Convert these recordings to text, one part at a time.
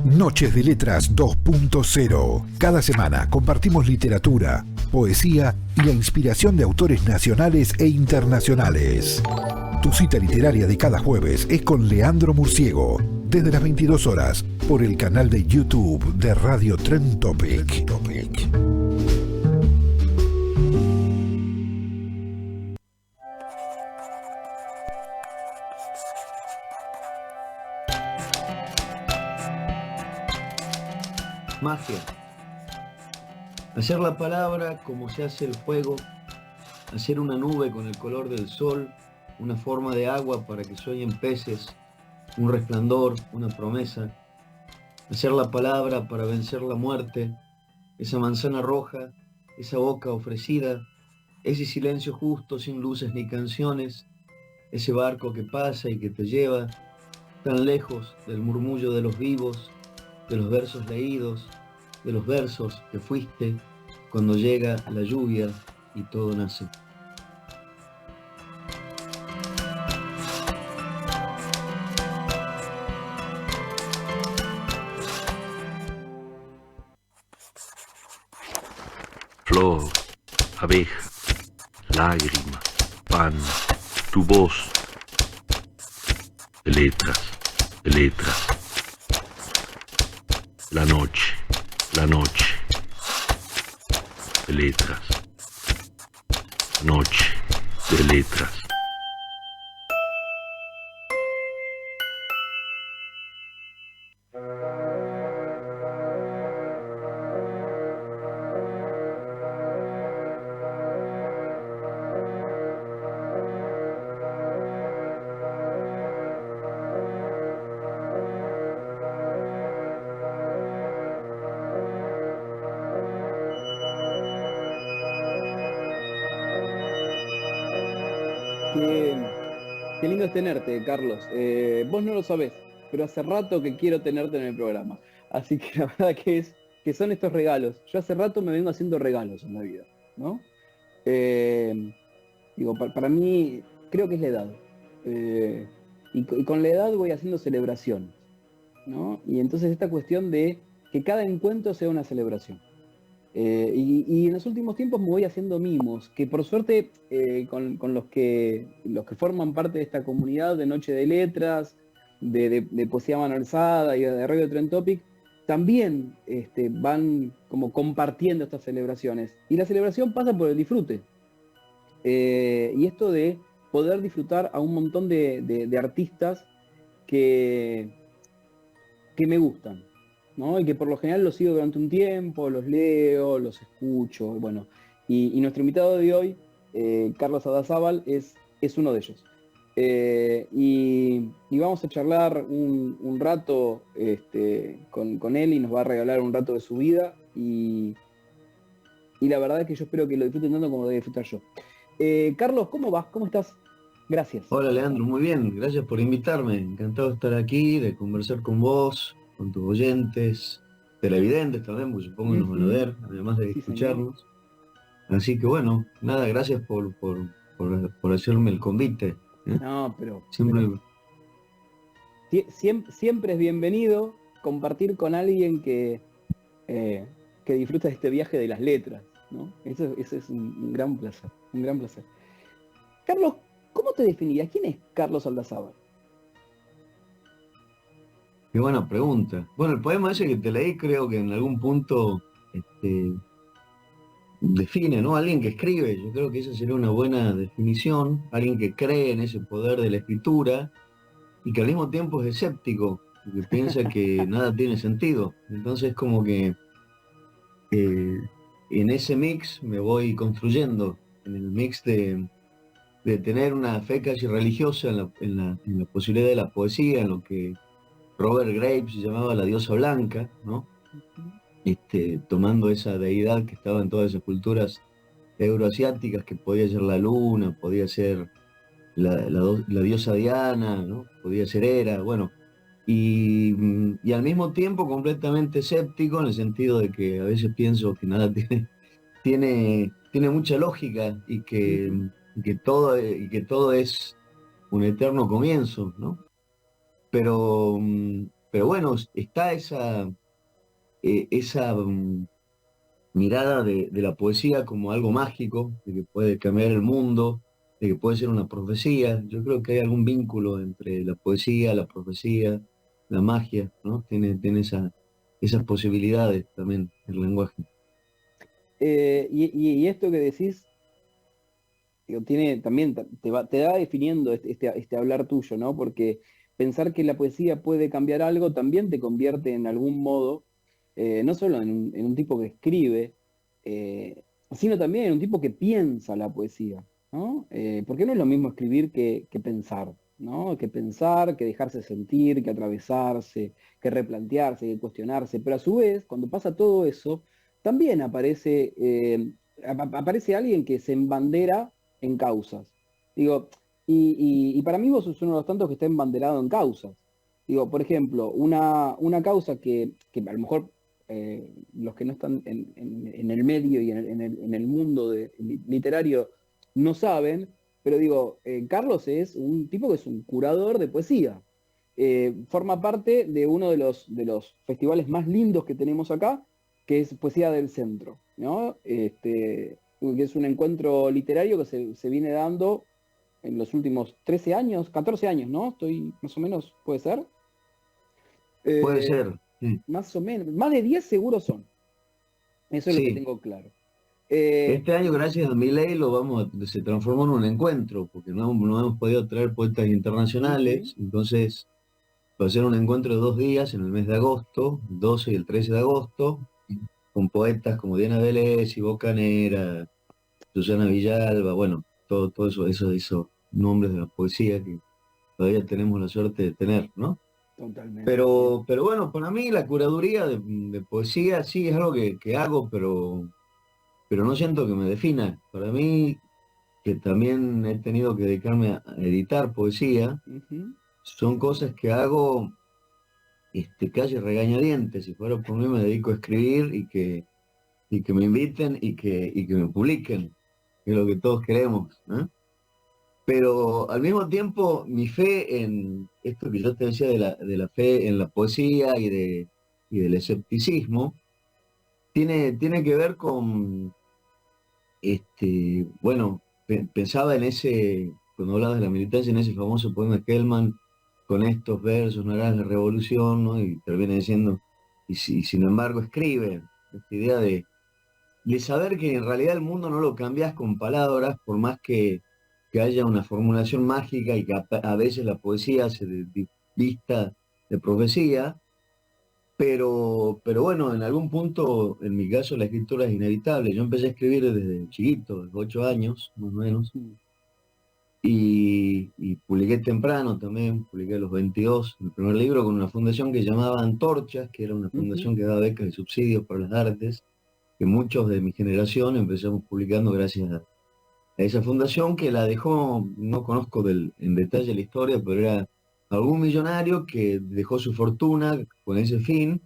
Noches de Letras 2.0. Cada semana compartimos literatura, poesía y la inspiración de autores nacionales e internacionales. Tu cita literaria de cada jueves es con Leandro Murciego, desde las 22 horas, por el canal de YouTube de Radio Trend Topic. Magia. Hacer la palabra como se hace el fuego, hacer una nube con el color del sol, una forma de agua para que sueñen peces, un resplandor, una promesa. Hacer la palabra para vencer la muerte, esa manzana roja, esa boca ofrecida, ese silencio justo sin luces ni canciones, ese barco que pasa y que te lleva tan lejos del murmullo de los vivos, de los versos leídos, de los versos que fuiste cuando llega la lluvia y todo nace. Flor, abeja, lágrima, pan, tu voz, de letras, de letras. La noche, de letras, noche, de letras. Qué lindo es tenerte, Carlos. Vos no lo sabés, pero hace rato que quiero tenerte en el programa. Así que la verdad que son estos regalos. Yo hace rato me vengo haciendo regalos en la vida, ¿no? Para mí creo que es la edad. Y con la edad voy haciendo celebraciones, ¿no? Y entonces esta cuestión de que cada encuentro sea una celebración. Y en los últimos tiempos me voy haciendo mimos, que por suerte con los que forman parte de esta comunidad de Noche de Letras, de Poesía Mano Alzada y de Radio Trend Topic, también van como compartiendo estas celebraciones. Y la celebración pasa por el disfrute. Y esto de poder disfrutar a un montón de artistas que me gustan, ¿no? Y que por lo general los sigo durante un tiempo, los leo, los escucho, bueno. Y nuestro invitado de hoy, Carlos Oldazábal, es uno de ellos. Y vamos a charlar un rato con él y nos va a regalar un rato de su vida. Y la verdad es que yo espero que lo disfruten tanto como lo voy a disfrutar yo. Carlos, ¿cómo vas? ¿Cómo estás? Gracias. Hola Leandro, muy bien, gracias por invitarme. Encantado de estar aquí, de conversar con vos, con tus oyentes, televidentes también, porque supongo que nos van a ver, además de escucharnos. Señor. Así que bueno, nada, gracias por hacerme el convite. No, pero siempre es bienvenido compartir con alguien que disfruta de este viaje de las letras, ¿no? Eso es un gran placer, un gran placer. Carlos, ¿cómo te definirías? ¿Quién es Carlos Oldazábal? Qué buena pregunta. Bueno, el poema ese que te leí creo que en algún punto define, ¿no? Alguien que escribe. Yo creo que esa sería una buena definición. Alguien que cree en ese poder de la escritura y que al mismo tiempo es escéptico, que piensa que nada tiene sentido. Entonces como que en ese mix me voy construyendo, en el mix de tener una fe casi religiosa en la posibilidad de la poesía, en lo que Robert Graves llamaba la diosa blanca, ¿no? Tomando esa deidad que estaba en todas esas culturas euroasiáticas, que podía ser la luna, podía ser la diosa Diana, ¿no? Podía ser Hera, bueno. Y al mismo tiempo completamente escéptico, en el sentido de que a veces pienso que nada tiene mucha lógica y que todo es un eterno comienzo, ¿no? Pero pero bueno, está esa mirada de la poesía como algo mágico, de que puede cambiar el mundo, de que puede ser una profecía. Yo creo que hay algún vínculo entre la poesía, la profecía, la magia, ¿no? Tiene esas posibilidades también el lenguaje. Y esto que decís, digo, tiene también te va definiendo este hablar tuyo, ¿no? Porque pensar que la poesía puede cambiar algo también te convierte en algún modo, no solo en un tipo que escribe, sino también en un tipo que piensa la poesía, ¿no? Porque no es lo mismo escribir que pensar, ¿no? Que pensar, que dejarse sentir, que atravesarse, que replantearse, que cuestionarse. Pero a su vez, cuando pasa todo eso, también aparece alguien que se embandera en causas. Digo, y para mí vos sos uno de los tantos que está embanderado en causas. Digo, por ejemplo, una causa que a lo mejor los que no están en el medio y en el mundo literario no saben, pero digo, Carlos es un tipo que es un curador de poesía. Forma parte de uno de los festivales más lindos que tenemos acá, que es Poesía del Centro, ¿no? Que es un encuentro literario que se viene dando en los últimos 13 años, 14 años, ¿no? Estoy más o menos, ¿puede ser? Puede Eh, ser, sí. Más o menos, más de 10 seguros son, eso es lo que Sí. tengo claro. Eh, Este año, gracias a Milei, se transformó en un encuentro, porque no hemos podido traer poetas Ujú. internacionales, entonces va a ser un encuentro de 2 días en el mes de agosto, el 12 y el 13 de agosto, con poetas como Diana Vélez y Bocanera, Susana Villalba, bueno, todo esos nombres de la poesía que todavía tenemos la suerte de tener, ¿no? Totalmente. Pero bueno, para mí la curaduría de poesía sí es algo que hago, pero no siento que me defina. Para mí, que también he tenido que dedicarme a editar poesía, Ujú. son cosas que hago casi regañadientes. Si fuera por mí me dedico a escribir y que me inviten y que me publiquen, que es lo que todos queremos, ¿no? Pero al mismo tiempo, mi fe en esto que yo te decía de la fe en la poesía y del escepticismo, tiene que ver con, bueno, pensaba cuando hablaba de la militancia, en ese famoso poema de Hellman, con estos versos, no harás la revolución, ¿no? Y termina diciendo, y sin embargo escribe, esta idea de saber que en realidad el mundo no lo cambias con palabras, por más que haya una formulación mágica y que a veces la poesía se vista de profecía, pero bueno, en algún punto, en mi caso, la escritura es inevitable. Yo empecé a escribir desde chiquito, desde 8 años, más o menos, Mm. y publiqué temprano también, publiqué a los 22 el primer libro con una fundación que se llamaba Antorchas, que era una Ujú. fundación que daba becas y subsidios para las artes, que muchos de mi generación empezamos publicando gracias a esa fundación que la dejó, no conozco en detalle la historia, pero era algún millonario que dejó su fortuna con ese fin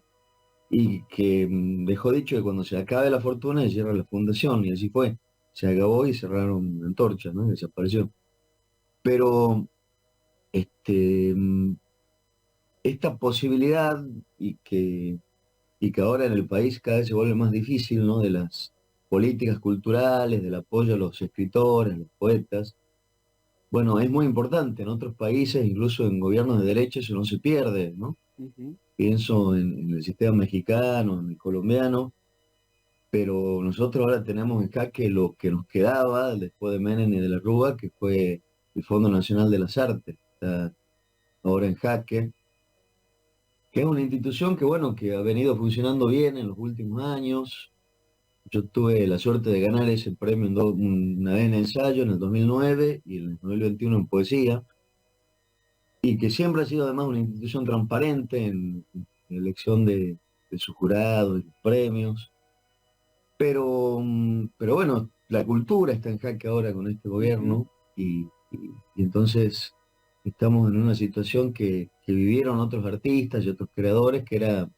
y que dejó dicho que cuando se acabe la fortuna se cierra la fundación, y así fue. Se acabó y cerraron Antorcha, ¿no? Desapareció. Pero esta posibilidad y que, y que ahora en el país cada vez se vuelve más difícil, ¿no? De las políticas culturales, del apoyo a los escritores, a los poetas. Bueno, es muy importante. En otros países, incluso en gobiernos de derecha, eso no se pierde, ¿no? Ujú. Pienso en el sistema mexicano, en el colombiano, pero nosotros ahora tenemos en jaque lo que nos quedaba después de Menem y de la Rúa, que fue el Fondo Nacional de las Artes. Está ahora en jaque, que es una institución que, bueno, que ha venido funcionando bien en los últimos años. Yo tuve la suerte de ganar ese premio una vez en ensayo en el 2009 y en el 2021 en poesía, y que siempre ha sido además una institución transparente en la elección de sus jurados y los premios. Pero bueno, la cultura está en jaque ahora con este Ujú. gobierno y entonces estamos en una situación que vivieron otros artistas y otros creadores, que era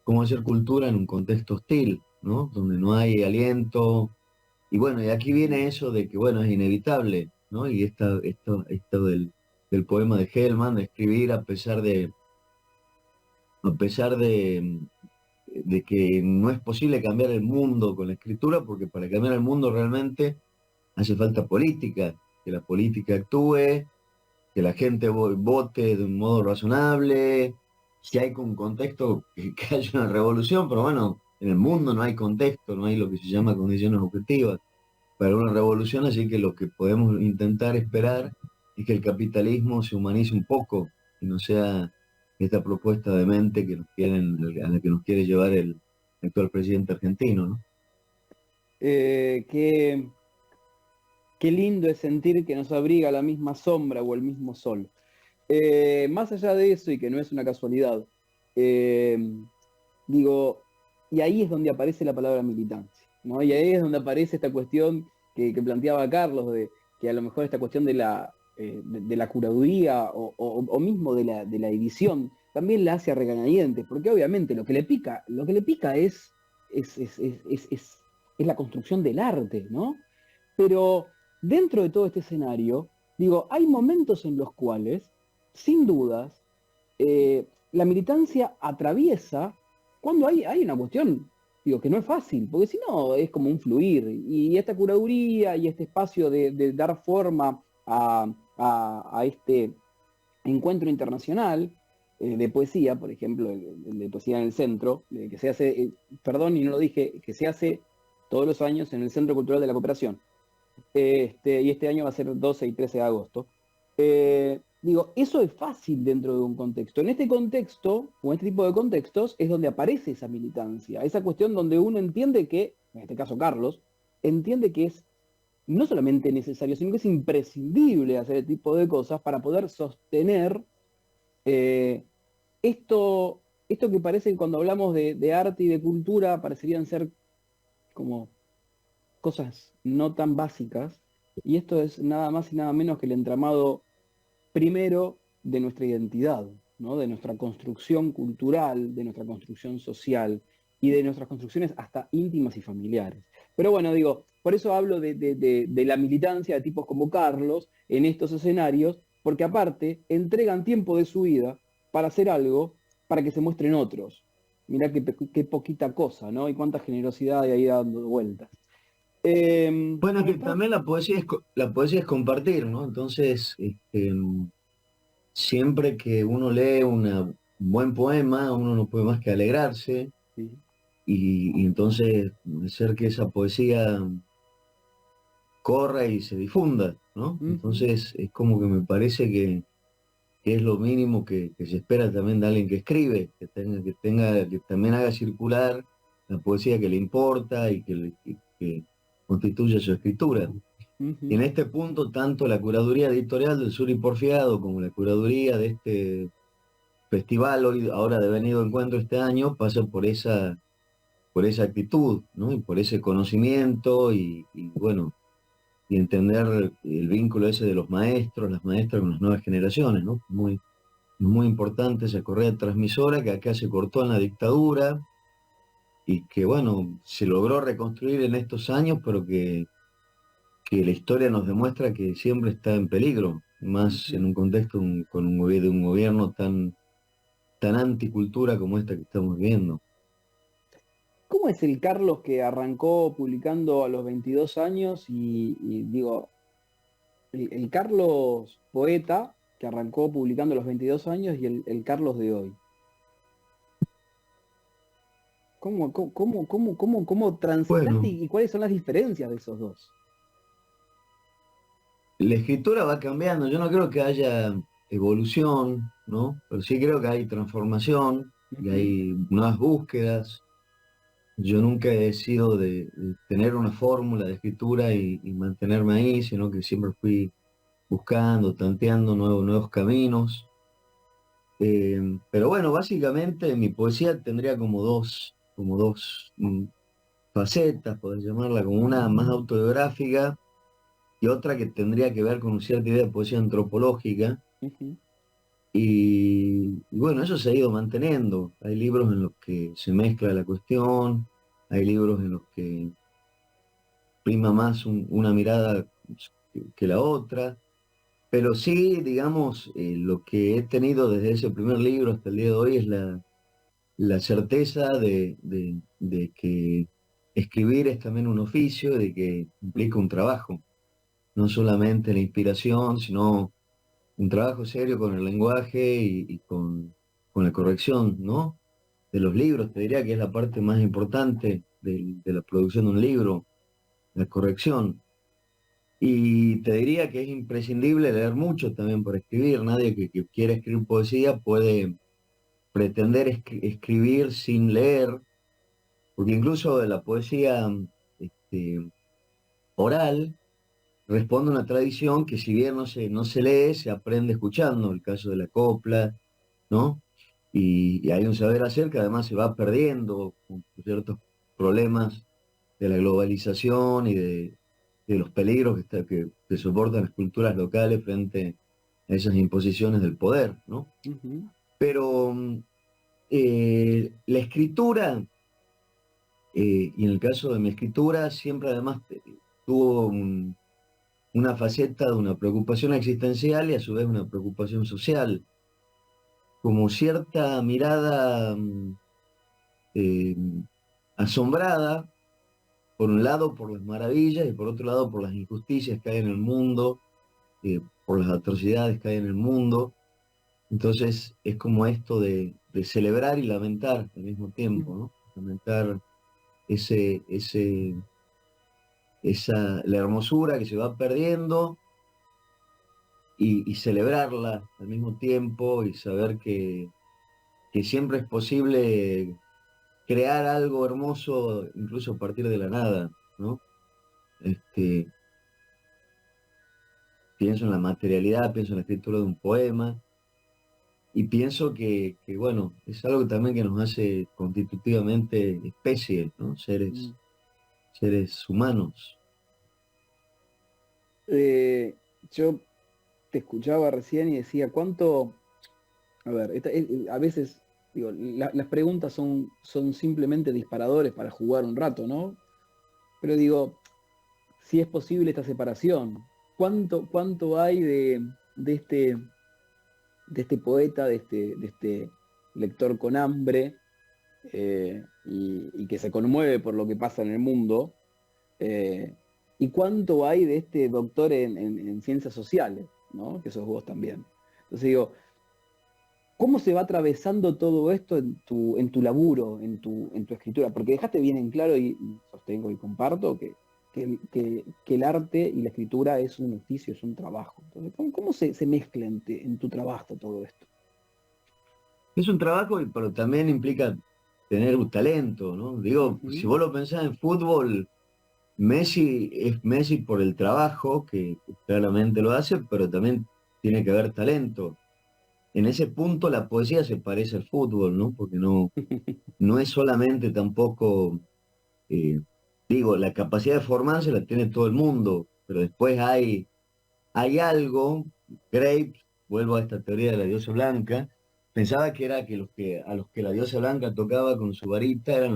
cómo hacer cultura en un contexto hostil, ¿no? Donde no hay aliento. Y bueno, y aquí viene eso de que, bueno, es inevitable, ¿no? Y esto del poema de Hellman, de escribir a pesar a pesar de que no es posible cambiar el mundo con la escritura, porque para cambiar el mundo realmente hace falta política, que la política actúe, que la gente vote de un modo razonable, si hay un contexto que haya una revolución, pero bueno, en el mundo no hay contexto, no hay lo que se llama condiciones objetivas para una revolución, así que lo que podemos intentar esperar es que el capitalismo se humanice un poco y no sea esta propuesta de mente que a la que nos quiere llevar el actual presidente argentino, ¿no? Qué, qué lindo es sentir que nos abriga la misma sombra o el mismo sol. Más allá de eso, y que no es una casualidad, eh, digo, y ahí es donde aparece la palabra militancia, ¿no? Y ahí es donde aparece esta cuestión que planteaba Carlos, de que a lo mejor esta cuestión de la curaduría o mismo de la edición, también la hace a regañadientes, porque obviamente lo que le pica es la construcción del arte, ¿no? Pero dentro de todo este escenario, digo, hay momentos en los cuales, sin dudas, la militancia atraviesa cuando hay una cuestión, digo, que no es fácil, porque si no es como un fluir. Y esta curaduría y este espacio de dar forma a este encuentro internacional de poesía, por ejemplo, el de poesía en el centro, que se hace, perdón y no lo dije, que se hace todos los años en el Centro Cultural de la Cooperación. Y este año va a ser 12 y 13 de agosto. Digo, eso es fácil dentro de un contexto. En este contexto, o en este tipo de contextos, es donde aparece esa militancia, esa cuestión donde uno entiende que, en este caso Carlos, entiende que es no solamente necesario, sino que es imprescindible hacer este tipo de cosas para poder sostener eh, esto que parece cuando hablamos de arte y de cultura, parecerían ser como cosas no tan básicas, y esto es nada más y nada menos que el entramado primero de nuestra identidad, ¿no? De nuestra construcción cultural, de nuestra construcción social y de nuestras construcciones hasta íntimas y familiares. Pero bueno, digo, por eso hablo de la militancia de tipos como Carlos en estos escenarios, porque aparte entregan tiempo de su vida para hacer algo para que se muestren otros. Mirá qué poquita cosa, ¿no? Y cuánta generosidad hay ahí dando vueltas. Bueno, es que también la poesía es compartir, ¿no? Entonces, siempre que uno lee un buen poema, uno no puede más que alegrarse Sí. y entonces hacer que esa poesía corra y se difunda, ¿no? Ujú. Entonces es como que me parece que es lo mínimo que se espera también de alguien que escribe, que también haga circular la poesía que le importa y que constituye su escritura. Y Ujú. en este punto, tanto la curaduría editorial del Sur y Porfiado como la curaduría de este festival, hoy, ahora devenido encuentro este año, pasa por esa actitud, ¿no? Y por ese conocimiento y bueno, y entender el vínculo ese de los maestros, las maestras con las nuevas generaciones, ¿no? Muy importante esa correa transmisora que acá se cortó en la dictadura y que, bueno, se logró reconstruir en estos años, pero que la historia nos demuestra que siempre está en peligro, más en Ujú. un contexto de un gobierno tan anticultura como esta que estamos viendo. ¿Cómo es el Carlos que arrancó publicando a los 22 años y digo, el Carlos poeta que arrancó publicando a los 22 años y el Carlos de hoy? ¿Cómo transitaste Bueno, y cuáles son las diferencias de esos dos? la escritura va cambiando, yo no creo que haya evolución, ¿no? Pero sí creo que hay transformación y Ujú. hay nuevas búsquedas. Yo nunca he sido de tener una fórmula de escritura y mantenerme ahí, sino que siempre fui buscando, tanteando nuevos caminos. Pero bueno, básicamente mi poesía tendría como dos facetas, podés llamarla, como una más autobiográfica y otra que tendría que ver con cierta idea de poesía antropológica. Ujú. Y bueno, eso se ha ido manteniendo. Hay libros en los que se mezcla la cuestión, hay libros en los que prima más una mirada que la otra, pero sí, digamos, lo que he tenido desde ese primer libro hasta el día de hoy es la certeza de que escribir es también un oficio, de que implica un trabajo, no solamente la inspiración, sino un trabajo serio con el lenguaje y con la corrección, ¿no? De los libros, te diría que es la parte más importante de la producción de un libro, la corrección. Y te diría que es imprescindible leer mucho también para escribir. Nadie que quiera escribir poesía puede pretender escribir sin leer, porque incluso de la poesía este, oral responde a una tradición que si bien no se lee, se aprende escuchando, el caso de la copla, ¿no? Y hay un saber hacer que además se va perdiendo con ciertos problemas de la globalización y de los peligros que soportan las culturas locales frente a esas imposiciones del poder, ¿no? Ujú. Pero la escritura, y en el caso de mi escritura, siempre además tuvo una faceta de una preocupación existencial y a su vez una preocupación social, como cierta mirada eh, asombrada, por un lado por las maravillas y por otro lado por las injusticias que hay en el mundo, por las atrocidades que hay en el mundo. Entonces es como esto de celebrar y lamentar al mismo tiempo, ¿no? Lamentar ese, ese, la hermosura que se va perdiendo y celebrarla al mismo tiempo y saber que siempre es posible crear algo hermoso incluso a partir de la nada, ¿no? Este, pienso en la materialidad, pienso en la escritura de un poema y pienso bueno, es algo también que nos hace constitutivamente especie, ¿no? Mm. Seres humanos. Yo te escuchaba recién y decía, ¿cuánto? A ver, a veces, digo, las preguntas son simplemente disparadores para jugar un rato, ¿no? Pero digo, si es posible esta separación, ¿cuánto hay de este, de este poeta, de este lector con hambre, y que se conmueve por lo que pasa en el mundo? eh, ¿Y cuánto hay de este doctor en ciencias sociales, ¿no? Que sos vos también. Entonces digo, ¿cómo se va atravesando todo esto en tu laburo, en tu escritura? Porque dejaste bien en claro y sostengo y comparto que el arte y la escritura es un oficio, es un trabajo. Entonces, ¿cómo se mezcla en tu trabajo todo esto? Es un trabajo, pero también implica tener un talento, ¿no? Digo, si Ujú. vos lo pensás en fútbol, Messi es Messi por el trabajo, que claramente lo hace, pero también tiene que haber talento. En ese punto la poesía se parece al fútbol, ¿no? Porque no es solamente tampoco, eh, digo, la capacidad de formarse la tiene todo el mundo, pero después hay algo, Grape, vuelvo a esta teoría de la diosa blanca, pensaba que era que a los que la diosa blanca tocaba con su varita eran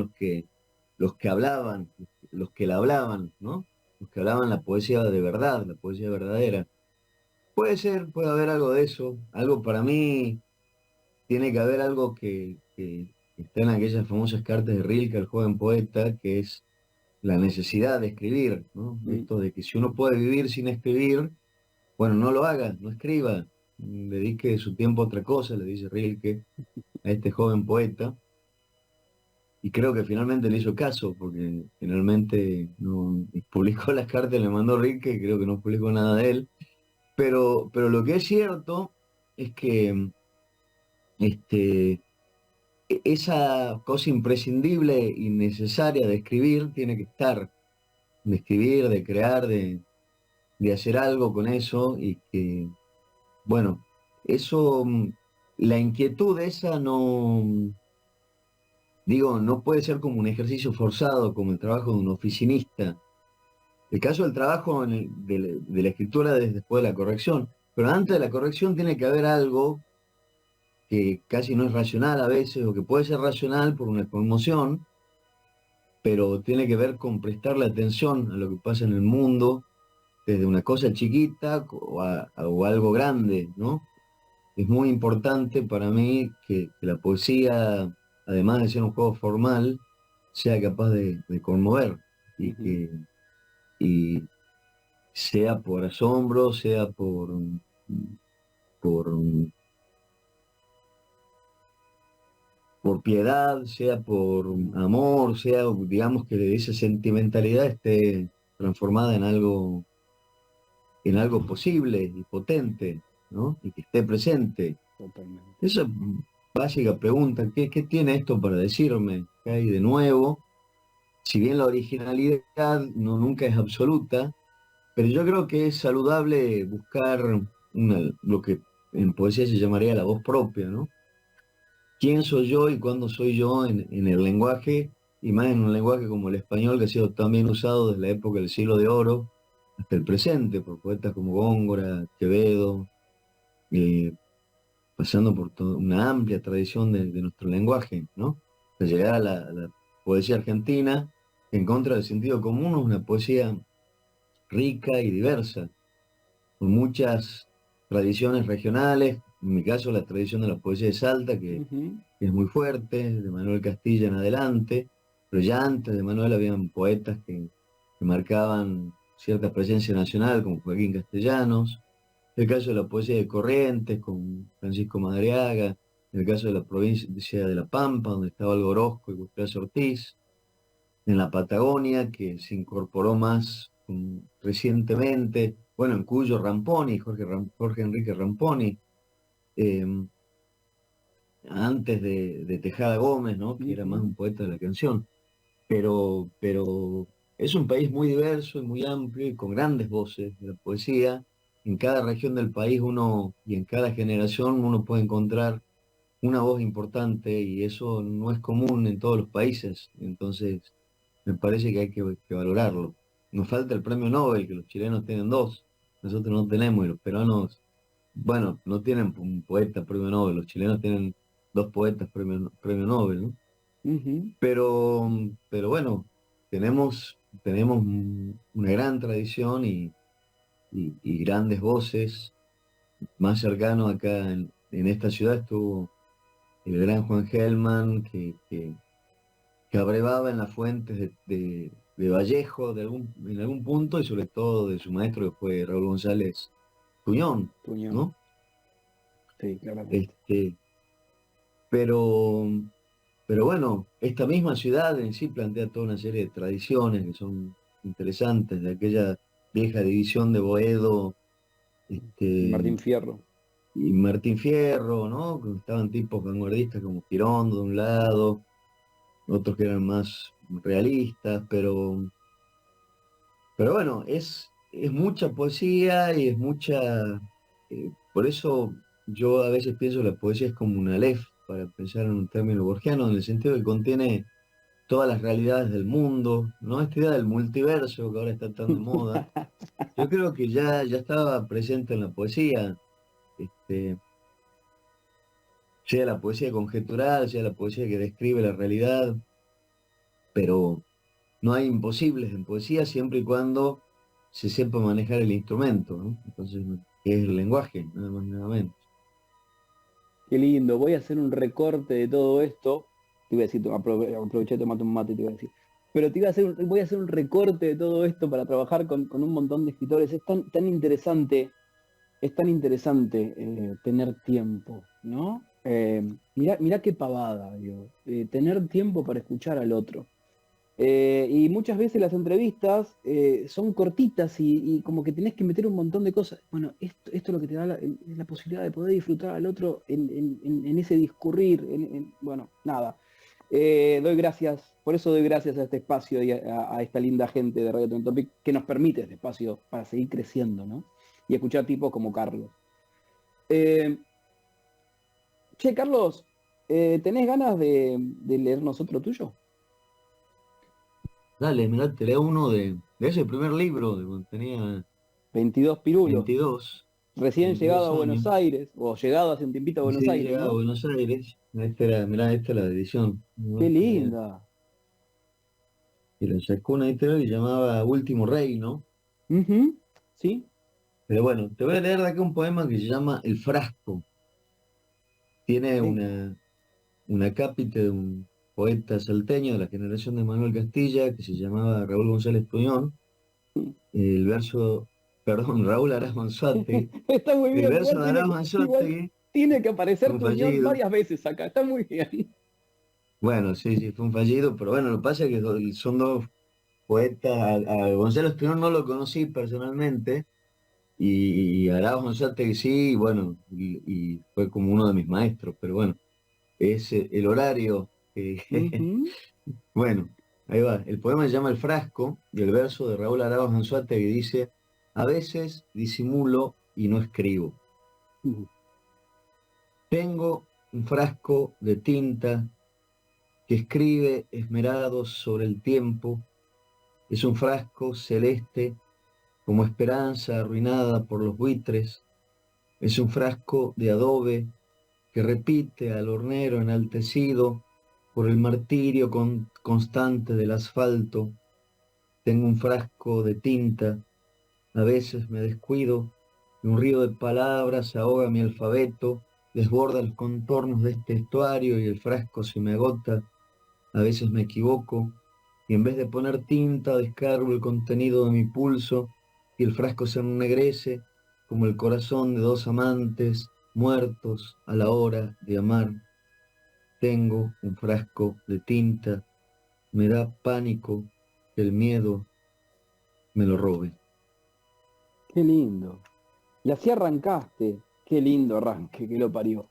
los que hablaban, los que la hablaban, ¿no? Los que hablaban la poesía de verdad, la poesía verdadera. Puede ser, puede haber algo de eso. Algo para mí tiene que haber algo que está en aquellas famosas cartas de Rilke, el joven poeta, que es la necesidad de escribir, ¿no? Mm. Esto de que si uno puede vivir sin escribir, bueno, no lo haga, no escriba, dedique su tiempo a otra cosa, le dice Rilke a este joven poeta. Y creo que finalmente le hizo caso, porque finalmente no publicó las cartas, le mandó Rilke, y creo que no publicó nada de él. Pero lo que es cierto es que este, esa cosa imprescindible y necesaria de escribir tiene que estar, de escribir, de crear, de hacer algo con eso y que, bueno, eso, la inquietud esa no, digo, no puede ser como un ejercicio forzado, como el trabajo de un oficinista. El caso del trabajo de la escritura es después de la corrección, pero antes de la corrección tiene que haber algo que casi no es racional a veces, o que puede ser racional por una conmoción, pero tiene que ver con prestarle atención a lo que pasa en el mundo, desde una cosa chiquita o algo grande, ¿no? Es muy importante para mí que la poesía además de ser un juego formal, sea capaz de conmover y que y sea por asombro, sea por, por piedad, sea por amor, sea, digamos, que esa sentimentalidad esté transformada en algo posible y potente, ¿no? Y que esté presente. Totalmente. Esa básica pregunta, ¿qué tiene esto para decirme? ¿Qué hay de nuevo? Si bien la originalidad nunca es absoluta, pero yo creo que es saludable buscar lo que en poesía se llamaría la voz propia, ¿no? ¿Quién soy yo y cuándo soy yo en el lenguaje? Y más en un lenguaje como el español, que ha sido tan bien usado desde la época del siglo de oro hasta el presente, por poetas como Góngora, Quevedo, eh, pasando por toda una amplia tradición de nuestro lenguaje, ¿no? Hasta llegar a la poesía argentina, que en contra del sentido común es una poesía rica y diversa, con muchas tradiciones regionales, en mi caso la tradición de la poesía de Salta, que es muy fuerte, de Manuel Castilla en adelante, pero ya antes de Manuel habían poetas que marcaban cierta presencia nacional, como Joaquín Castellanos, el caso de la poesía de Corrientes, con Francisco Madariaga, en el caso de la provincia de La Pampa, donde estaba Algo Orozco y Gustavo Ortiz, en la Patagonia, que se incorporó más recientemente, bueno, en Cuyo Ramponi, Jorge Enrique Ramponi, eh, antes de Tejada Gómez, ¿no? Que era más un poeta de la canción. Pero es un país muy diverso y muy amplio y con grandes voces de la poesía. En cada región del país y en cada generación uno puede encontrar una voz importante y eso no es común en todos los países. Entonces, me parece que hay que valorarlo. Nos falta el premio Nobel, que los chilenos tienen dos, nosotros no tenemos, y los peruanos, bueno, no tienen un poeta premio Nobel, los chilenos tienen dos poetas premio Nobel, ¿no? Pero bueno, tenemos una gran tradición y grandes voces. Más cercano acá en esta ciudad estuvo el gran Juan Gelman, que abrevaba en las fuentes de Vallejo en algún punto y sobre todo de su maestro que fue Raúl González Tuñón, ¿no? Sí, claramente. Pero, pero bueno, esta misma ciudad en sí plantea toda una serie de tradiciones que son interesantes, de aquella vieja división de Boedo, Martín Fierro. y Martín Fierro, ¿no? Que estaban tipos vanguardistas como Girondo de un lado, otros que eran más realistas, pero bueno, es mucha poesía y es mucha... por eso yo a veces pienso que la poesía es como una Aleph, para pensar en un término borgiano, en el sentido que contiene todas las realidades del mundo, ¿no? Esta idea del multiverso que ahora está tan de moda, yo creo que ya estaba presente en la poesía, este, sea la poesía conjetural, sea la poesía que describe la realidad, pero no hay imposibles en poesía siempre y cuando se sepa manejar el instrumento, ¿no? Entonces, que es el lenguaje, nada más y nada menos. Qué lindo, voy a hacer un recorte de todo esto. Te iba a decir, aproveché, tomate un mate, te iba a decir. Pero voy a hacer un recorte de todo esto para trabajar con un montón de escritores. Es tan interesante, tener tiempo, ¿no? Mirá qué pavada, digo, tener tiempo para escuchar al otro. Y muchas veces las entrevistas son cortitas y como que tenés que meter un montón de cosas. Bueno, esto es lo que te da la posibilidad de poder disfrutar al otro en ese discurrir. Bueno, nada. Doy gracias, por eso doy gracias a este espacio y a esta linda gente de Radio Trend Topic que nos permite este espacio para seguir creciendo, ¿no? Y escuchar tipos como Carlos. Che, Carlos, ¿tenés ganas de leernos otro tuyo? Dale, mirá, te leo uno de ese primer libro, de cuando tenía 22 pirulos. 22, Recién llegado 22 a Buenos años. Aires, o llegado hace un tiempito a Buenos Recién Aires, llegado a ¿no? Buenos Aires. Mirá, esta es la edición, Qué ¿no? linda. Que la sacó una editorial que llamaba Último Reino. Ujú, ¿sí? Pero bueno, te voy a leer de acá un poema que se llama El Frasco. Tiene Sí. una cápite de un poeta salteño de la generación de Manuel Castilla, que se llamaba Raúl González Tuñón. El verso, perdón, Raúl Araz Manzuategui. Está muy El bien, verso de Araz igual Manzuategui tiene que fue aparecer un Tuñón fallido. varias veces acá, está muy bien. Bueno, sí, sí, fue un fallido, pero bueno, lo que pasa es que son dos poetas. A Gonzalo Tuñón no lo conocí personalmente, y a Araz Manzuategui sí, y bueno, y fue como uno de mis maestros, pero bueno, es el horario. Ujú. Bueno, ahí va. El poema se llama El frasco y el verso de Raúl Aráoz Anzuategui dice: a veces disimulo y no escribo. Tengo un frasco de tinta que escribe esmerado sobre el tiempo. Es un frasco celeste como esperanza arruinada por los buitres. Es un frasco de adobe que repite al hornero enaltecido por el martirio constante del asfalto. Tengo un frasco de tinta, a veces me descuido, y un río de palabras ahoga mi alfabeto, desborda los contornos de este estuario y el frasco se me agota. A veces me equivoco, y en vez de poner tinta descargo el contenido de mi pulso, y el frasco se ennegrece como el corazón de dos amantes muertos a la hora de amar. Tengo un frasco de tinta, me da pánico que el miedo me lo robe. Qué lindo. Y así arrancaste. Qué lindo arranque, que lo parió.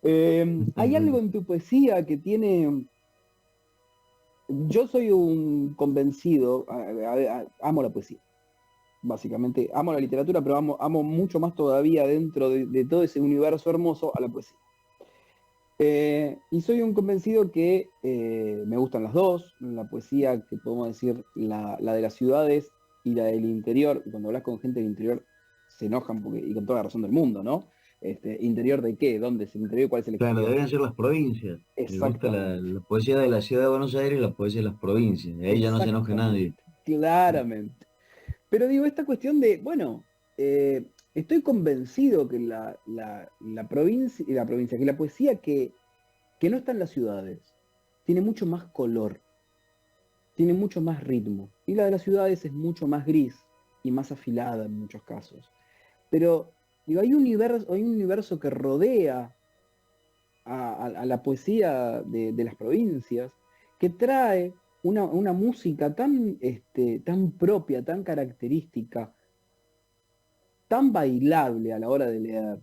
Hay algo en tu poesía que tiene... Yo soy un convencido, amo la poesía, básicamente. Amo la literatura, pero amo mucho más todavía dentro de todo ese universo hermoso a la poesía. Y soy un convencido que me gustan las dos, la poesía, que podemos decir, la de las ciudades y la del interior. Y cuando hablas con gente del interior, se enojan, porque, y con toda la razón del mundo, ¿no? ¿Interior de qué? ¿Dónde es el interior? ¿Cuál es el Claro, exterior? deberían ser las provincias. Me gusta Exactamente, la poesía de la ciudad de Buenos Aires y la poesía de las provincias. Ahí ya no se enoja nadie. exactamente, claramente. Pero digo, esta cuestión de, bueno, estoy convencido que la provincia, que la poesía que no está en las ciudades, tiene mucho más color, tiene mucho más ritmo. Y la de las ciudades es mucho más gris y más afilada en muchos casos. Pero digo, hay un universo que rodea a la poesía de las provincias, que trae una música tan propia, tan característica, tan bailable a la hora de leer,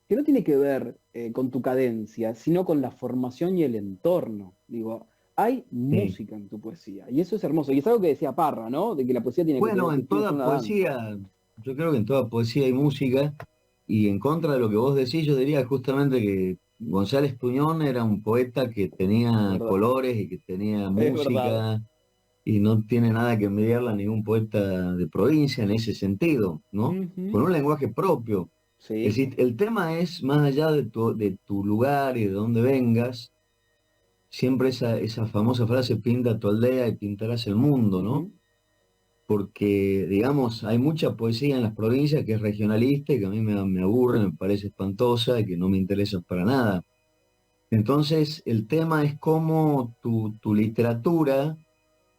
que no tiene que ver con tu cadencia, sino con la formación y el entorno. Digo, hay Sí. música en tu poesía, y eso es hermoso. Y es algo que decía Parra, ¿no? De que la poesía tiene que Bueno, tener, en tiene que ser toda una danza. poesía, yo creo que en toda poesía hay música, y en contra de lo que vos decís, yo diría justamente que González Tuñón era un poeta que Es tenía verdad, colores y que tenía es verdad. música, y no tiene nada que envidiarle a ningún poeta de provincia en ese sentido, ¿no? Con Ujú. un lenguaje propio. Es Sí, decir, el tema es, más allá de tu lugar y de dónde vengas, siempre esa famosa frase: pinta tu aldea y pintarás el mundo, ¿no? ujú. Porque, digamos, hay mucha poesía en las provincias que es regionalista y que a mí me aburre, me parece espantosa y que no me interesa para nada. Entonces, el tema es cómo tu literatura,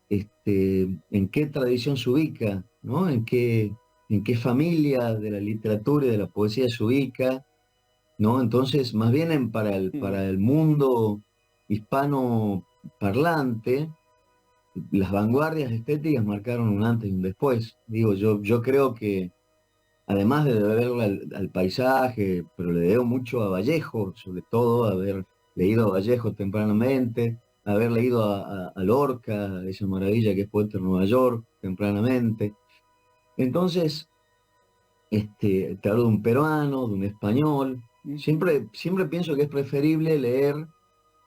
en qué tradición se ubica, ¿no? En qué familia de la literatura y de la poesía se ubica, ¿no? Entonces, más bien Mm. para el mundo hispano parlante, las vanguardias estéticas marcaron un antes y un después. Digo, yo creo que, además de deberle al paisaje, pero le debo mucho a Vallejo, sobre todo, haber leído a Vallejo tempranamente, haber leído a Lorca, esa maravilla que es poeta en Nueva York, tempranamente. Entonces, te hablo de un peruano, de un español. Ujú. Siempre pienso que es preferible leer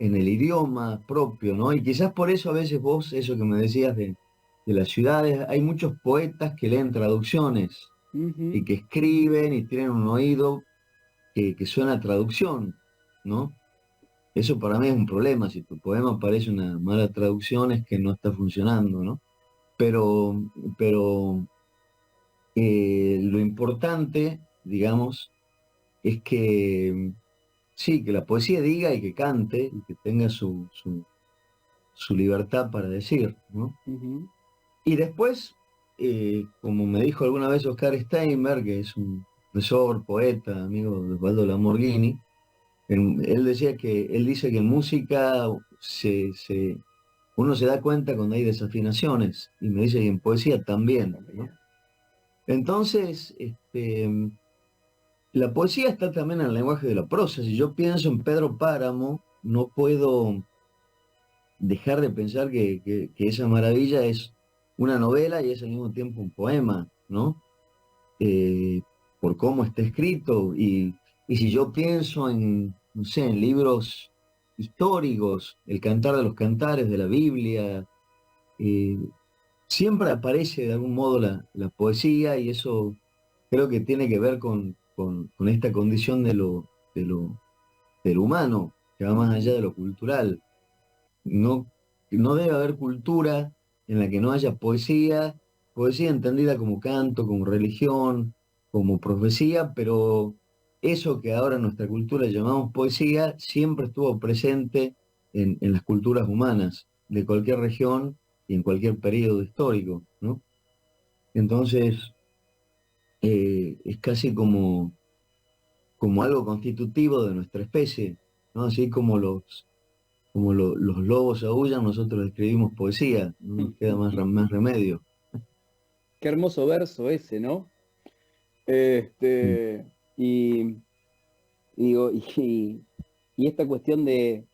en el idioma propio, ¿no? Y quizás por eso a veces vos, eso que me decías de las ciudades, hay muchos poetas que leen traducciones y Ujú. que escriben y tienen un oído que suena a traducción, ¿no? Eso para mí es un problema. Si tu poema parece una mala traducción, es que no está funcionando, ¿no? Pero lo importante, digamos, es que sí, que la poesía diga y que cante y que tenga su libertad para decir, ¿no? Ujú. Y después, como me dijo alguna vez Oscar Steinberg, que es un profesor, poeta, amigo de Osvaldo Lamborghini, él decía que, él dice que en música uno se da cuenta cuando hay desafinaciones, y me dice que en poesía también, ¿no? Entonces, la poesía está también en el lenguaje de la prosa. Si yo pienso en Pedro Páramo, no puedo dejar de pensar que esa maravilla es una novela y es al mismo tiempo un poema, ¿no? Eh, por cómo está escrito. Y si yo pienso en, no sé, en libros históricos, el Cantar de los Cantares de la Biblia, eh, siempre aparece de algún modo la poesía, y eso creo que tiene que ver con esta condición de lo, del humano, que va más allá de lo cultural. No, no debe haber cultura en la que no haya poesía, poesía entendida como canto, como religión, como profecía, pero eso que ahora en nuestra cultura llamamos poesía siempre estuvo presente en las culturas humanas de cualquier región y en cualquier periodo histórico, ¿no? Entonces, es casi como algo constitutivo de nuestra especie, ¿no? Así como los lobos aullan, nosotros escribimos poesía, no nos queda más remedio. Qué hermoso verso ese, ¿no? Mm. Este, y, digo, y esta cuestión de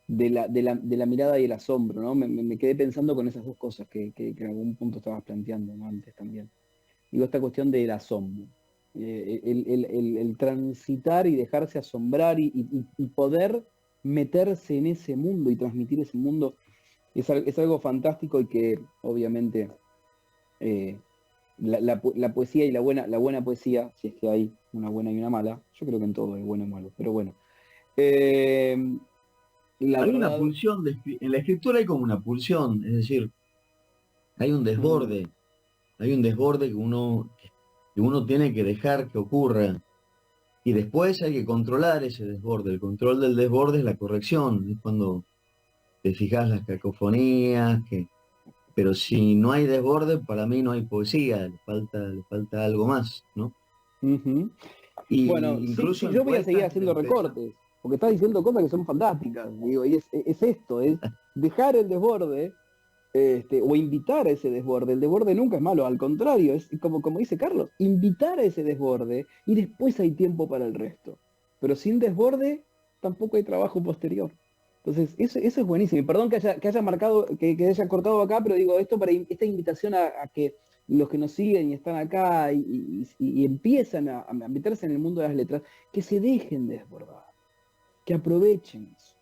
la mirada y el asombro, ¿no? Me quedé pensando con esas dos cosas que en algún punto estabas planteando, ¿no? Antes también. Digo, esta cuestión del asombro. El transitar y dejarse asombrar y poder meterse en ese mundo y transmitir ese mundo es algo fantástico y que obviamente eh, la poesía y la buena poesía, si es que hay una buena y una mala, yo creo que en todo hay bueno y malo, pero bueno. Eh, la Hay una verdad, pulsión, en la escritura hay como una pulsión, es decir, hay mm, un desborde que uno tiene que dejar que ocurra, y después hay que controlar ese desborde. El control del desborde es la corrección, es cuando te fijas las cacofonías, pero si no hay desborde, para mí no hay poesía, le falta algo más, ¿no? ujú. Bueno, Y sí, incluso sí, en yo voy a seguir poetas haciendo empezar. recortes, porque estás diciendo cosas que son fantásticas, digo, y es esto, es dejar el desborde, o invitar a ese desborde. El desborde nunca es malo, al contrario, es como dice Carlos, invitar a ese desborde y después hay tiempo para el resto. Pero sin desborde tampoco hay trabajo posterior. Entonces, eso es buenísimo. Y perdón que haya marcado, que haya cortado acá, pero digo, esto para esta invitación a que los que nos siguen y están acá y empiezan a meterse en el mundo de las letras, que se dejen desbordar, que aprovechen eso.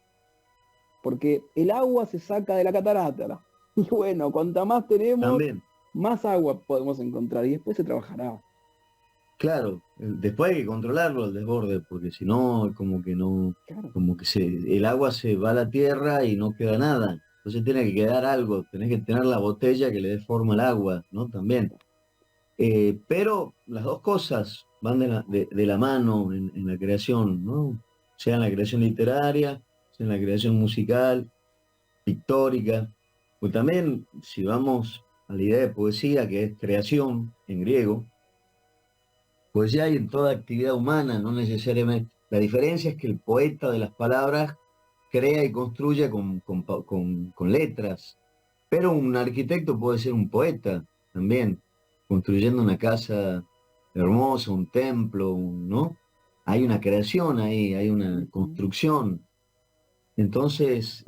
Porque el agua se saca de la catarata, ¿no? Y bueno, cuanta más tenemos, También, más agua podemos encontrar y después se trabajará. claro, después hay que controlarlo el desborde, porque si no, como que no, Claro. como que el agua se va a la tierra y no queda nada. Entonces tiene que quedar algo, tenés que tener la botella que le dé forma al agua, ¿no? También. Pero las dos cosas van de la mano en la creación, ¿no? Sea en la creación literaria, sea en la creación musical, pictórica. Pues también, si vamos a la idea de poesía, que es creación en griego, pues ya hay en toda actividad humana, no necesariamente. La diferencia es que el poeta de las palabras crea y construye con letras, pero un arquitecto puede ser un poeta también, construyendo una casa hermosa, un templo, ¿no? Hay una creación ahí, hay una Ujú. construcción. Entonces,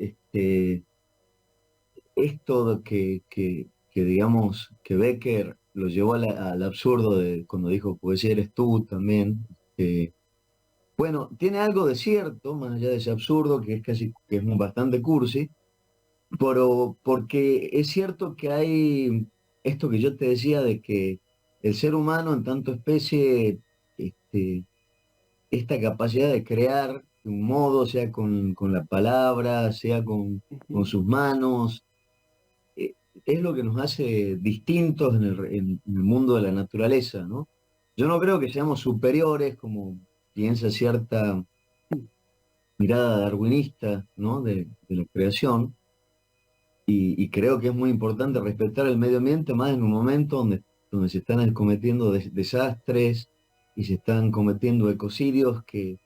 esto que digamos que Becker lo llevó al absurdo de cuando dijo poesía eres tú también. Bueno, tiene algo de cierto, más allá de ese absurdo, que es que es bastante cursi, pero porque es cierto que hay esto que yo te decía de que el ser humano en tanto especie, este, esta capacidad de crear de un modo, sea con la palabra, sea con Ujú. sus manos, eh, es lo que nos hace distintos en el mundo de la naturaleza, ¿no? Yo no creo que seamos superiores como piensa cierta mirada darwinista, ¿no? de la creación, y creo que es muy importante respetar el medio ambiente, más en un momento donde se están cometiendo desastres y se están cometiendo ecocidios que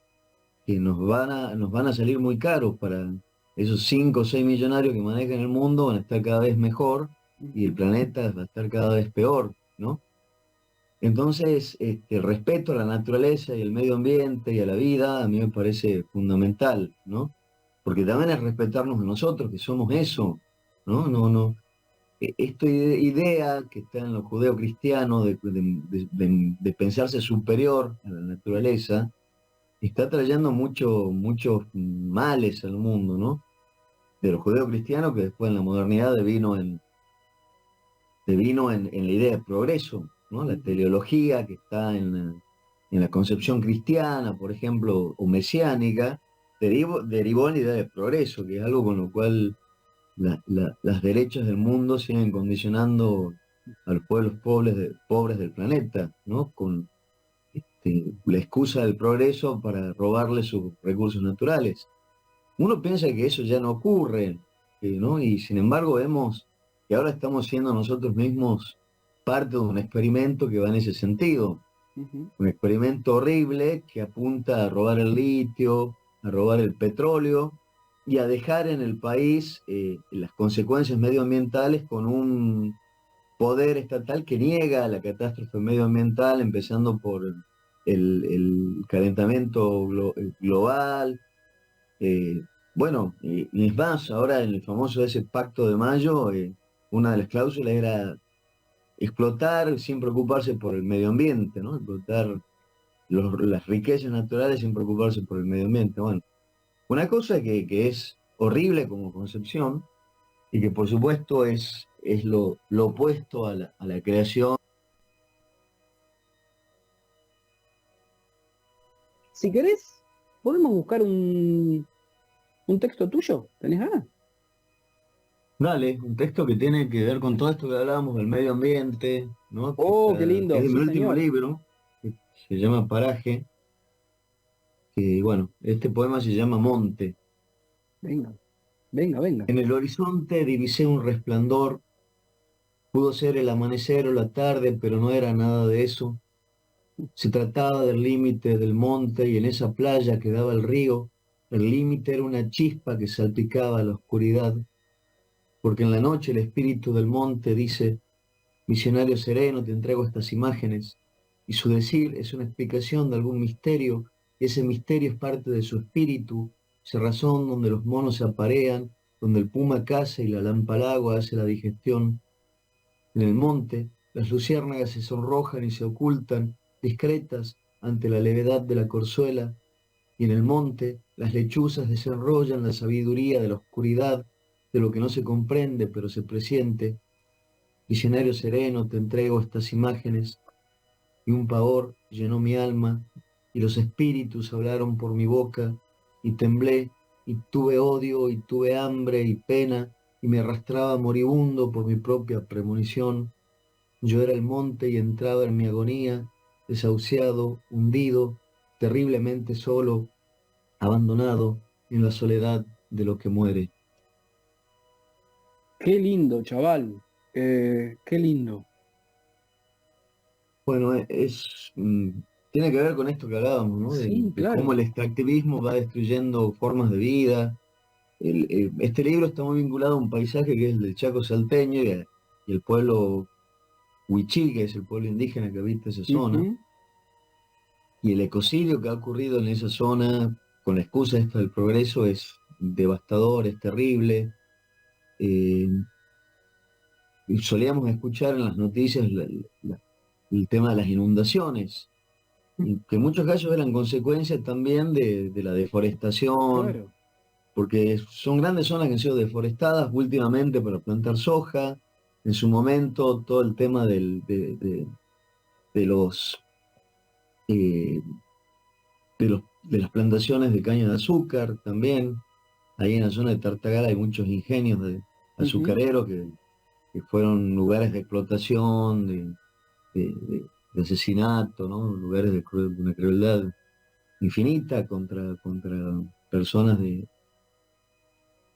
nos van a salir muy caros. Para esos 5 o 6 millonarios que manejan el mundo, van a estar cada vez mejor y el planeta va a estar cada vez peor, ¿no? Entonces, el respeto a la naturaleza y al medio ambiente y a la vida a mí me parece fundamental, ¿no? Porque también es respetarnos a nosotros, que somos eso, ¿no? Esta idea que está en los judeocristianos de pensarse superior a la naturaleza, está trayendo muchos males al mundo, ¿no? De los judeocristianos, que después en la modernidad devino en la idea de progreso, ¿no? La teleología que está en la concepción cristiana, por ejemplo, o mesiánica, derivó en la idea de progreso, que es algo con lo cual las derechas del mundo siguen condicionando a los pueblos pobres del planeta, ¿no? Con la excusa del progreso para robarle sus recursos naturales. Uno piensa que eso ya no ocurre, ¿no? Y sin embargo vemos que ahora estamos siendo nosotros mismos parte de un experimento que va en ese sentido. Un experimento horrible que apunta a robar el litio, a robar el petróleo y a dejar en el país las consecuencias medioambientales con un poder estatal que niega la catástrofe medioambiental, empezando por el calentamiento global. Bueno, y es más, ahora en el famoso ese Pacto de Mayo, una de las cláusulas era explotar sin preocuparse por el medio ambiente, ¿no? Explotar las riquezas naturales sin preocuparse por el medio ambiente. Bueno, una cosa que es horrible como concepción y que por supuesto es lo opuesto a la creación. Si querés, podemos buscar un texto tuyo. ¿Tenés ganas? Dale, un texto que tiene que ver con todo esto que hablábamos del medio ambiente, ¿no? Oh, qué Que lindo. es de mi Sí, último señor. libro, que se llama Paraje, que bueno, este poema se llama Monte. Venga, venga, venga. En el horizonte divisé un resplandor, pudo ser el amanecer o la tarde, pero no era nada de eso. Se trataba del límite del monte y en esa playa que daba el río, el límite era una chispa que salpicaba la oscuridad, porque en la noche el espíritu del monte dice: misionario sereno, te entrego estas imágenes, y su decir es una explicación de algún misterio, y ese misterio es parte de su espíritu, esa razón donde los monos se aparean, donde el puma caza y la lampalagua hace la digestión. En el monte, las luciérnagas se sonrojan y se ocultan, discretas ante la levedad de la corzuela, y en el monte, las lechuzas desenrollan la sabiduría de la oscuridad, de lo que no se comprende pero se presiente. Visionario sereno, te entrego estas imágenes, y un pavor llenó mi alma, y los espíritus hablaron por mi boca, y temblé, y tuve odio, y tuve hambre y pena, y me arrastraba moribundo por mi propia premonición. Yo era el monte y entraba en mi agonía, desahuciado, hundido, terriblemente solo, abandonado en la soledad de lo que muere. Qué lindo, chaval. Qué lindo. Bueno, tiene que ver con esto que hablábamos, ¿no? Sí, De cómo claro. el extractivismo va destruyendo formas de vida. Este libro está muy vinculado a un paisaje que es el del Chaco salteño y el pueblo Huichí, que es el pueblo indígena que habita esa zona, Ujú. y el ecocidio que ha ocurrido en esa zona con la excusa esta del progreso es devastador, es terrible. Eh, y solíamos escuchar en las noticias el tema de las inundaciones, y que en muchos casos eran consecuencias también de la deforestación, Claro. porque son grandes zonas que han sido deforestadas últimamente para plantar soja. En su momento todo el tema de los, eh, de las plantaciones de caña de azúcar también. Ahí en la zona de Tartagal hay muchos ingenios Ujú. azucareros que fueron lugares de explotación, de asesinato, ¿no? Lugares de una crueldad infinita contra personas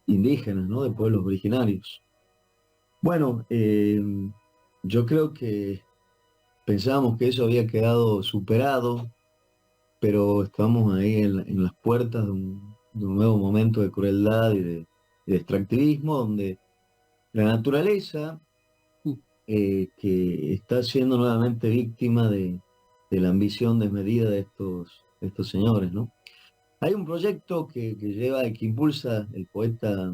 indígenas, ¿no? De pueblos originarios. Bueno, yo creo que pensábamos que eso había quedado superado, pero estamos ahí en las puertas de un nuevo momento de crueldad y de extractivismo, donde la naturaleza, que está siendo nuevamente víctima de la ambición desmedida de estos señores, ¿no? Hay un proyecto que impulsa el poeta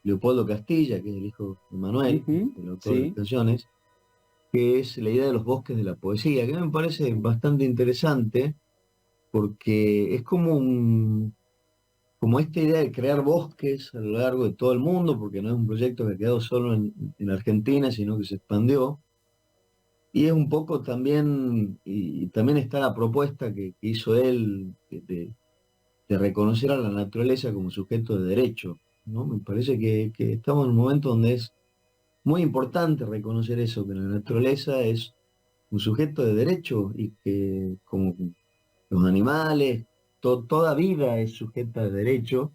Leopoldo Castilla, que es el hijo de Manuel, el autor de las Sí. canciones, que es la idea de los bosques de la poesía, que me parece bastante interesante, porque es como esta idea de crear bosques a lo largo de todo el mundo, porque no es un proyecto que ha quedado solo en Argentina, sino que se expandió. Y es un poco también, y también está la propuesta que hizo él de reconocer a la naturaleza como sujeto de derecho, ¿no? Me parece que estamos en un momento donde es muy importante reconocer eso, que la naturaleza es un sujeto de derecho y que como los animales, toda vida es sujeta de derecho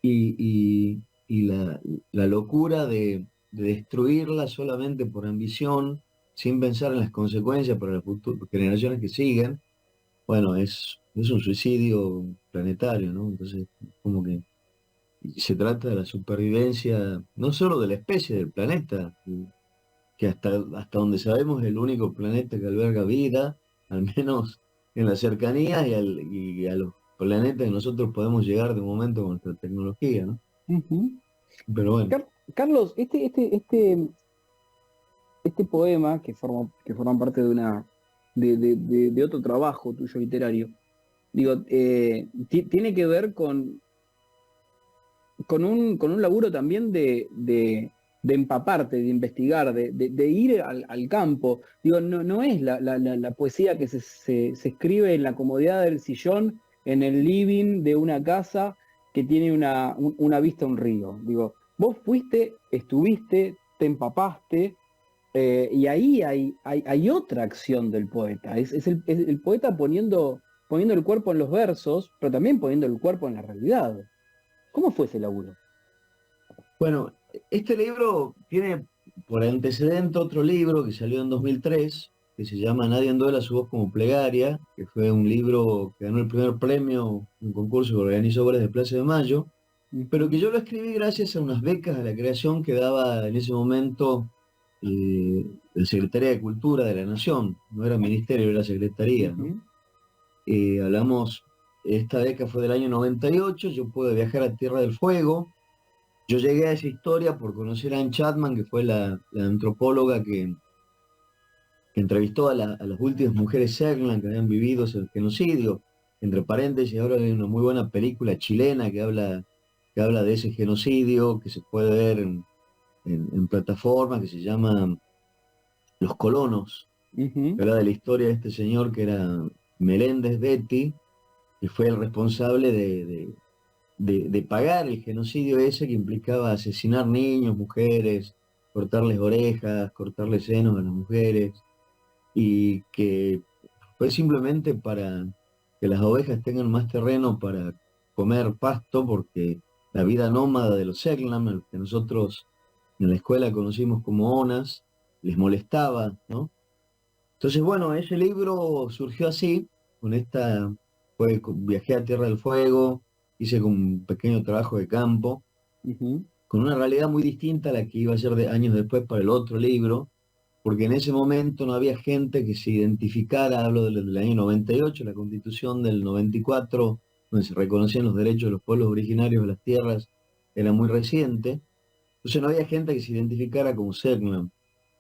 y, y la locura de destruirla solamente por ambición, sin pensar en las consecuencias para las generaciones que siguen, bueno, es un suicidio planetario, ¿no? Entonces, como que se trata de la supervivencia, no solo de la especie, del planeta, que hasta donde sabemos es el único planeta que alberga vida, al menos en las cercanías y a los planetas que nosotros podemos llegar de momento con nuestra tecnología, ¿no? Ujú. Pero bueno. Carlos, este poema que forma parte de otro trabajo tuyo literario, digo, tiene que ver con un laburo también de empaparte, de investigar, de ir al campo. Digo, no es la poesía que se escribe en la comodidad del sillón, en el living de una casa que tiene una vista a un río. Digo, vos fuiste, estuviste, te empapaste, y ahí hay otra acción del poeta. Es el poeta poniendo el cuerpo en los versos, pero también poniendo el cuerpo en la realidad. ¿Cómo fue ese laburo? Bueno, este libro tiene por antecedente otro libro que salió en 2003, que se llama Nadie enduela su voz como plegaria, que fue un libro que ganó el primer premio en un concurso que organizó Obras de Plaza de Mayo, pero que Ujú, yo lo escribí gracias a unas becas a la creación que daba en ese momento la Secretaría de Cultura de la Nación, no era ministerio, era secretaría, ¿no? ujú. Hablamos, esta beca fue del año 98, yo pude viajar a Tierra del Fuego. Yo llegué a esa historia por conocer a Anne Chapman, que fue la antropóloga que entrevistó a las últimas mujeres Selknam que habían vivido el genocidio. Entre paréntesis, ahora hay una muy buena película chilena que habla de ese genocidio, que se puede ver en plataformas, que se llama Los Colonos, que Ujú. habla de la historia de este señor que era Meléndez Betty, que fue el responsable de pagar el genocidio ese que implicaba asesinar niños, mujeres, cortarles orejas, cortarles senos a las mujeres, y que fue simplemente para que las ovejas tengan más terreno para comer pasto, porque la vida nómada de los Selknam, a los que nosotros en la escuela conocimos como onas, les molestaba, ¿no? Entonces, bueno, ese libro surgió así, viajé a Tierra del Fuego, hice como un pequeño trabajo de campo, Ujú. con una realidad muy distinta a la que iba a ser años después para el otro libro, porque en ese momento no había gente que se identificara, hablo del año 98, la Constitución del 94, donde se reconocían los derechos de los pueblos originarios de las tierras, era muy reciente, entonces no había gente que se identificara como Selknam.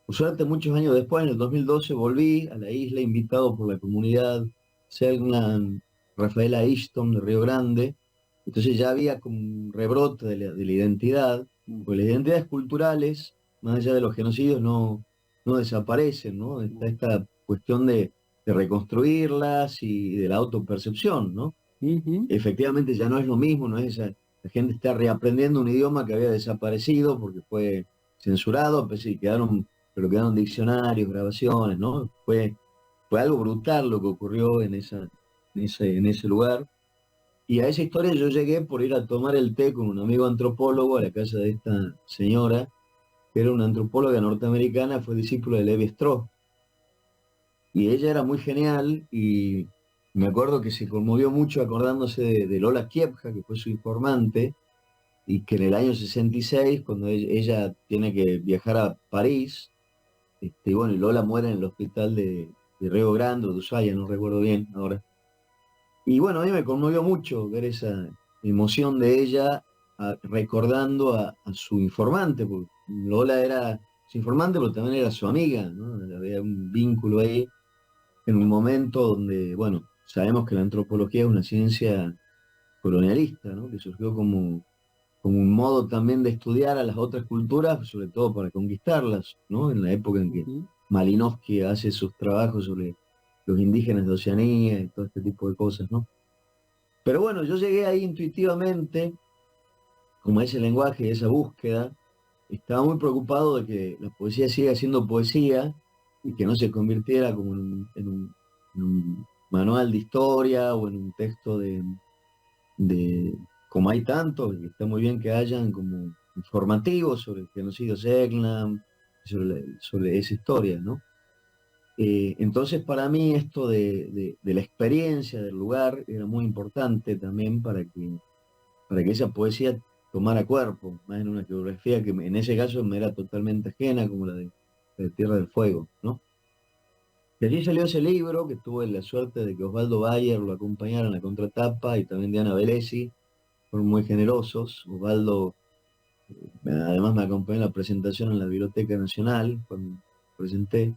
Por suerte, muchos años después, en el 2012, volví a la isla invitado por la comunidad Selknam Rafaela Easton de Río Grande. Entonces ya había como un rebrote de la identidad, porque las identidades culturales, más allá de los genocidios, no desaparecen, ¿no? Está esta cuestión de reconstruirlas y de la autopercepción, ¿no? Ujú. Efectivamente ya no es lo mismo, no es la gente está reaprendiendo un idioma que había desaparecido porque fue censurado, pues sí, pero quedaron diccionarios, grabaciones, ¿no? Fue algo brutal lo que ocurrió en ese lugar. Y a esa historia yo llegué por ir a tomar el té con un amigo antropólogo a la casa de esta señora, que era una antropóloga norteamericana, fue discípula de Levi Strauss. Y ella era muy genial y me acuerdo que se conmovió mucho acordándose de Lola Kiepja, que fue su informante, y que en el año 66, cuando ella tiene que viajar a París, y bueno, y Lola muere en el hospital de Río Grande o de Ushuaia, no recuerdo bien ahora. Y bueno, a mí me conmovió mucho ver esa emoción de ella recordando a su informante, porque Lola era su informante, pero también era su amiga, ¿no? Había un vínculo ahí en un momento donde, bueno, sabemos que la antropología es una ciencia colonialista, ¿no? Que surgió como un modo también de estudiar a las otras culturas, sobre todo para conquistarlas, ¿no? En la época en que Malinowski hace sus trabajos sobre los indígenas de Oceanía y todo este tipo de cosas, ¿no? Pero bueno, yo llegué ahí intuitivamente, como ese lenguaje, esa búsqueda, estaba muy preocupado de que la poesía siga siendo poesía y que no se convirtiera como en un manual de historia o en un texto como hay tantos, y está muy bien que hayan como informativos sobre el genocidio Selknam, sobre esa historia, ¿no? Entonces para mí esto de la experiencia del lugar era muy importante también para que esa poesía tomara cuerpo, más en una geografía que en ese caso me era totalmente ajena, como la de Tierra del Fuego, ¿no? Y allí salió ese libro, que tuve la suerte de que Osvaldo Bayer lo acompañara en la contratapa y también Diana Velesi, fueron muy generosos. Osvaldo además me acompañó en la presentación en la Biblioteca Nacional, cuando presenté.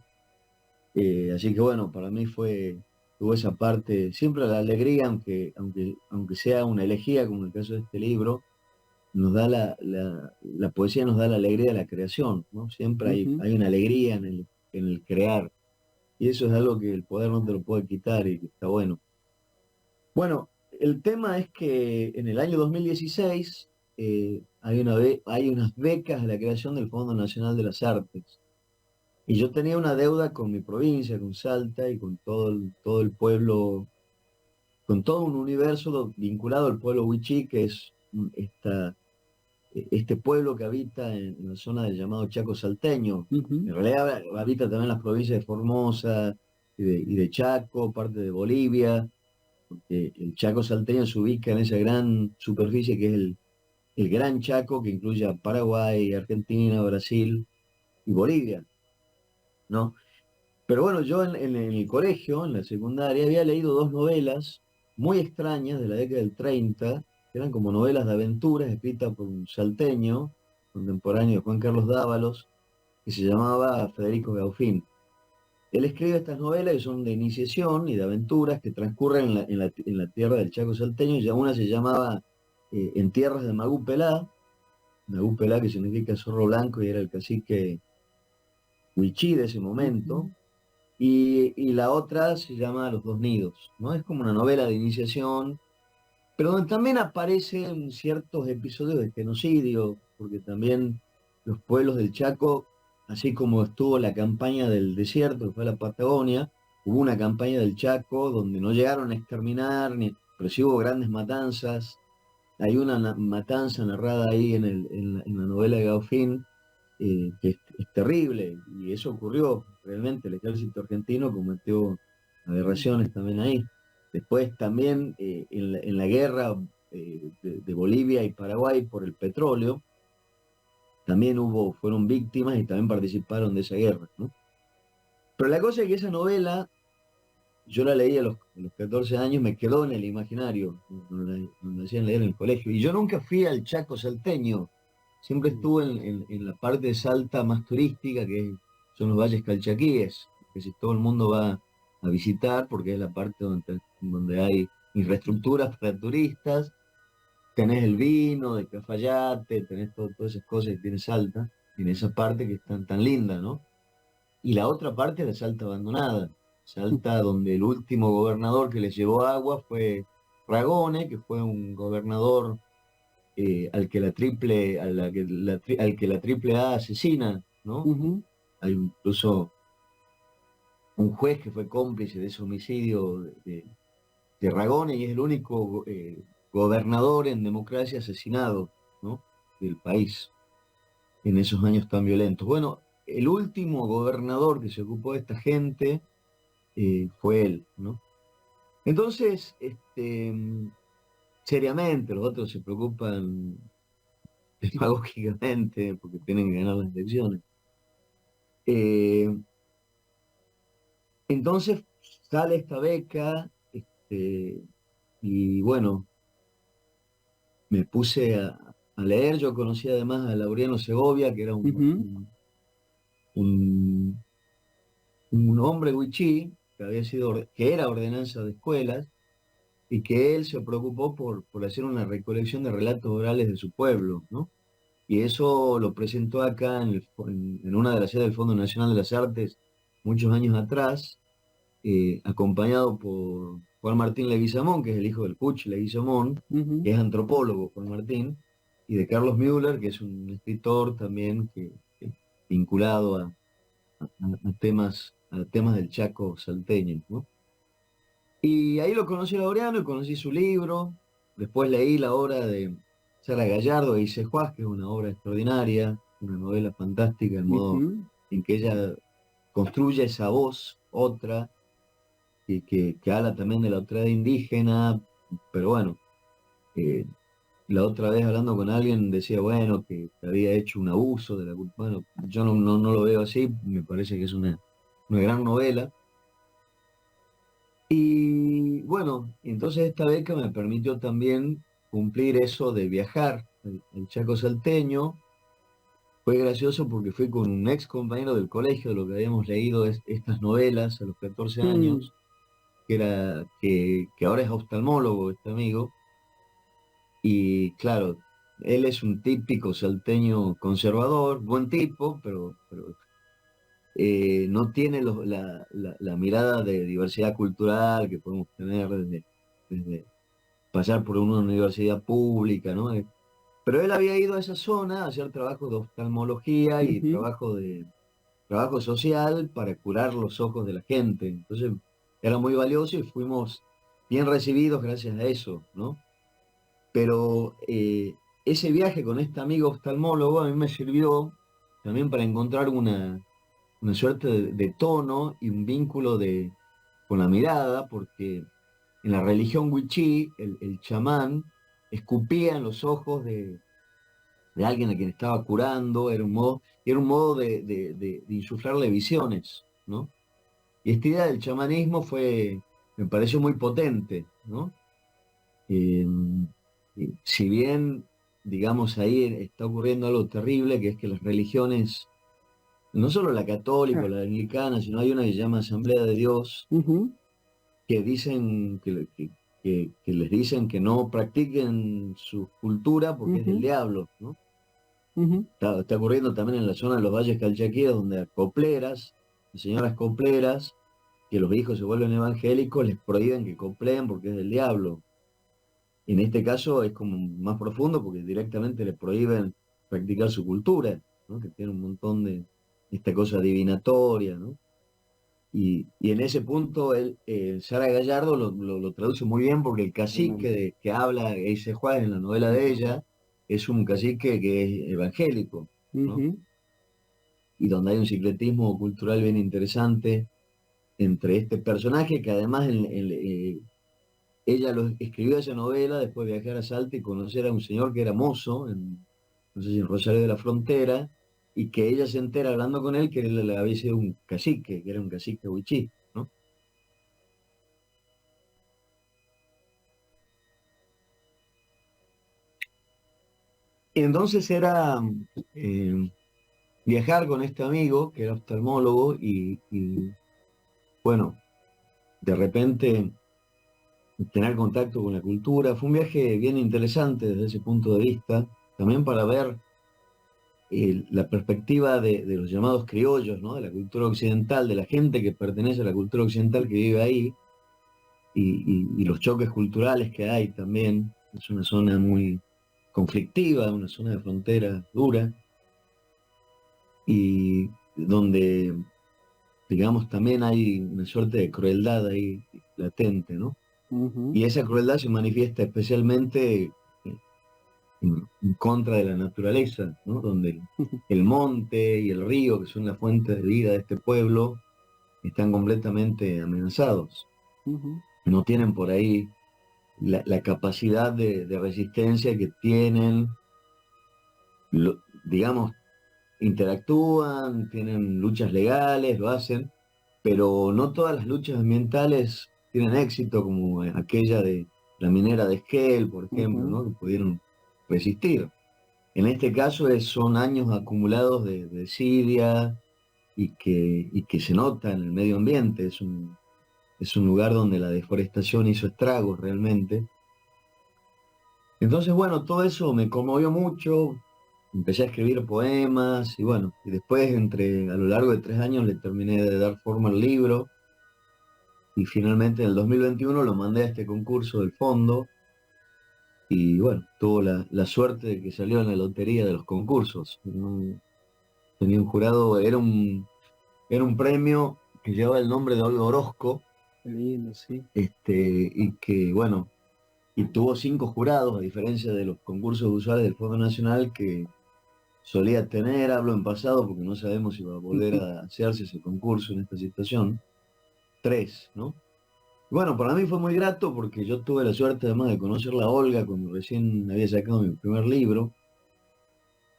Así que bueno, para mí tuvo esa parte, siempre la alegría, aunque sea una elegía, como en el caso de este libro, nos da la poesía nos da la alegría de la creación, ¿no? Siempre hay una alegría en el crear, y eso es algo que el poder no te lo puede quitar y que está bueno. Bueno, el tema es que en el año 2016 hay unas becas a la creación del Fondo Nacional de las Artes. Y yo tenía una deuda con mi provincia, con Salta y con todo el pueblo, con todo un universo vinculado al pueblo Huichí, que es este pueblo que habita en la zona del llamado Chaco salteño. En realidad habita también las provincias de Formosa y de Chaco, parte de Bolivia, porque el Chaco salteño se ubica en esa gran superficie que es el Gran Chaco, que incluye a Paraguay, Argentina, Brasil y Bolivia, ¿no? Pero bueno, yo en el colegio, en la secundaria, había leído dos novelas muy extrañas de la década del 30, que eran como novelas de aventuras escritas por un salteño contemporáneo de Juan Carlos Dávalos, que se llamaba Federico Gaufín. Él escribe estas novelas que son de iniciación y de aventuras que transcurren en la tierra del Chaco salteño, y una se llamaba En tierras de Magú Pelá que significa zorro blanco y era el cacique Huichí de ese momento. Y la otra se llama Los dos nidos, ¿no? Es como una novela de iniciación, pero donde también aparecen ciertos episodios de genocidio, porque también los pueblos del Chaco, así como estuvo la campaña del desierto, que fue la Patagonia, hubo una campaña del Chaco donde no llegaron a exterminar, pero sí hubo grandes matanzas. Hay una matanza narrada ahí en la novela de Gaufín, que es terrible, y eso ocurrió realmente. El ejército argentino cometió aberraciones también ahí. Después también en la guerra de Bolivia y Paraguay por el petróleo, también fueron víctimas y también participaron de esa guerra, ¿no? Pero la cosa es que esa novela, yo la leí a los 14 años, me quedó en el imaginario, nos hacían leer en el colegio, y yo nunca fui al Chaco salteño. Siempre estuve en la parte de Salta más turística, que son los valles calchaquíes, que si todo el mundo va a visitar, porque es la parte donde hay infraestructuras para turistas, tenés el vino de Cafayate, tenés todas esas cosas que tiene Salta, en esa parte que es tan linda, ¿no? Y la otra parte es la Salta abandonada, Salta donde el último gobernador que les llevó agua fue Ragone, que fue un gobernador al que la triple A asesina, ¿no? Hay incluso un juez que fue cómplice de ese homicidio Ragone, y es el único gobernador en democracia asesinado, ¿no?, del país en esos años tan violentos. Bueno, el último gobernador que se ocupó de esta gente fue él, ¿no? Entonces, seriamente, los otros se preocupan demagógicamente porque tienen que ganar las elecciones. Eh, entonces sale esta beca, y bueno, me puse a leer. Yo conocí además a Laureano Segovia, que era Ujú. un, un hombre wichí, que había sido, que era ordenanza de escuelas, y que él se preocupó por hacer una recolección de relatos orales de su pueblo, ¿no? Y eso lo presentó acá en una de las sedes del Fondo Nacional de las Artes muchos años atrás, acompañado por Juan Martín Leguizamón, que es el hijo del Puch Leguizamón, Ujú. que es antropólogo, Juan Martín, y de Carlos Müller, que es un escritor también que vinculado a temas del Chaco salteño, ¿no? Y ahí lo conocí a Laureano y conocí su libro. Después leí la obra de Sara Gallardo e Ise Juárez, que es una obra extraordinaria, una novela fantástica, el modo Ujú. en que ella construye esa voz, otra, y que habla también de la otredad indígena. Pero bueno, eh, la otra vez hablando con alguien decía, bueno, que había hecho un abuso de la cultura. Bueno, yo no lo veo así, me parece que es una gran novela. Y bueno, entonces esta beca me permitió también cumplir eso de viajar al Chaco salteño. Fue gracioso porque fui con un ex compañero del colegio, de lo que habíamos leído estas novelas a los 14 Mm. años, que ahora es oftalmólogo, este amigo. Y claro, él es un típico salteño conservador, buen tipo, pero no tiene la mirada de diversidad cultural que podemos tener desde pasar por una universidad pública, ¿no? Pero él había ido a esa zona a hacer trabajo de oftalmología y Ujú. trabajo social para curar los ojos de la gente. Entonces era muy valioso y fuimos bien recibidos gracias a eso, ¿no? Pero ese viaje con este amigo oftalmólogo a mí me sirvió también para encontrar una suerte de tono y un vínculo con la mirada, porque en la religión wichí, el chamán escupía en los ojos de alguien a quien estaba curando. Era un modo de insuflarle visiones, ¿no? Y esta idea del chamanismo me pareció muy potente, ¿no? Eh, si bien, digamos, ahí está ocurriendo algo terrible, que es que las religiones, no solo la católica o Ah. la anglicana, sino hay una que se llama Asamblea de Dios, Ujú. que dicen que les dicen que no practiquen su cultura porque es del Ujú. diablo, ¿no? Ujú. Está ocurriendo también en la zona de los valles calchaquíes, donde a copleras, a señoras copleras, que los hijos se vuelven evangélicos, les prohíben que copleen porque es del diablo. En este caso es como más profundo porque directamente les prohíben practicar su cultura, ¿no? Que tiene un montón de esta cosa divinatoria, ¿no? Y en ese punto Sara Gallardo lo traduce muy bien, porque el cacique Tremendo. que habla Eise Juárez en la novela de ella es un cacique que es evangélico, ¿no? Ujú. Y donde hay un secretismo cultural bien interesante entre este personaje, que además ella escribió esa novela después de viajar a Salta y conocer a un señor que era mozo, no sé si en Rosario de la Frontera, y que ella se entera hablando con él que él había sido un cacique, que era un cacique huichí, ¿no? Y entonces era eh, viajar con este amigo, que era oftalmólogo, y bueno, de repente tener contacto con la cultura. Fue un viaje bien interesante desde ese punto de vista, también para ver la perspectiva de los llamados criollos, ¿no? De la cultura occidental, de la gente que pertenece a la cultura occidental que vive ahí, y los choques culturales que hay también. Es una zona muy conflictiva, una zona de frontera dura, y donde, digamos, también hay una suerte de crueldad ahí latente, ¿no? Ujú, Y esa crueldad se manifiesta especialmente en contra de la naturaleza, ¿no? Donde el monte y el río, que son la fuente de vida de este pueblo, están completamente amenazados. ujú, No tienen por ahí la capacidad de resistencia que tienen, digamos, interactúan, tienen luchas legales, lo hacen, pero no todas las luchas ambientales tienen éxito, como aquella de la minera de Esquel, por ejemplo, ujú. ¿no? Que pudieron resistir. En este caso son años acumulados de desidia y que se nota en el medio ambiente. Es un lugar donde la deforestación hizo estragos realmente. Entonces, bueno, todo eso me conmovió mucho. Empecé a escribir poemas y bueno, y después a lo largo de 3 años le terminé de dar forma al libro y finalmente en el 2021 lo mandé a este concurso del fondo y bueno, tuvo la suerte de que salió en la lotería de los concursos. ¿No? Tenía un jurado, era un premio que llevaba el nombre de Olga Orozco, Qué lindo, sí. y que bueno, y tuvo 5 jurados, a diferencia de los concursos usuales del Fondo Nacional que solía tener, hablo en pasado porque no sabemos si va a volver a hacerse ese concurso en esta situación, 3, ¿no? Bueno, para mí fue muy grato porque yo tuve la suerte además de conocerla a Olga cuando recién había sacado mi primer libro.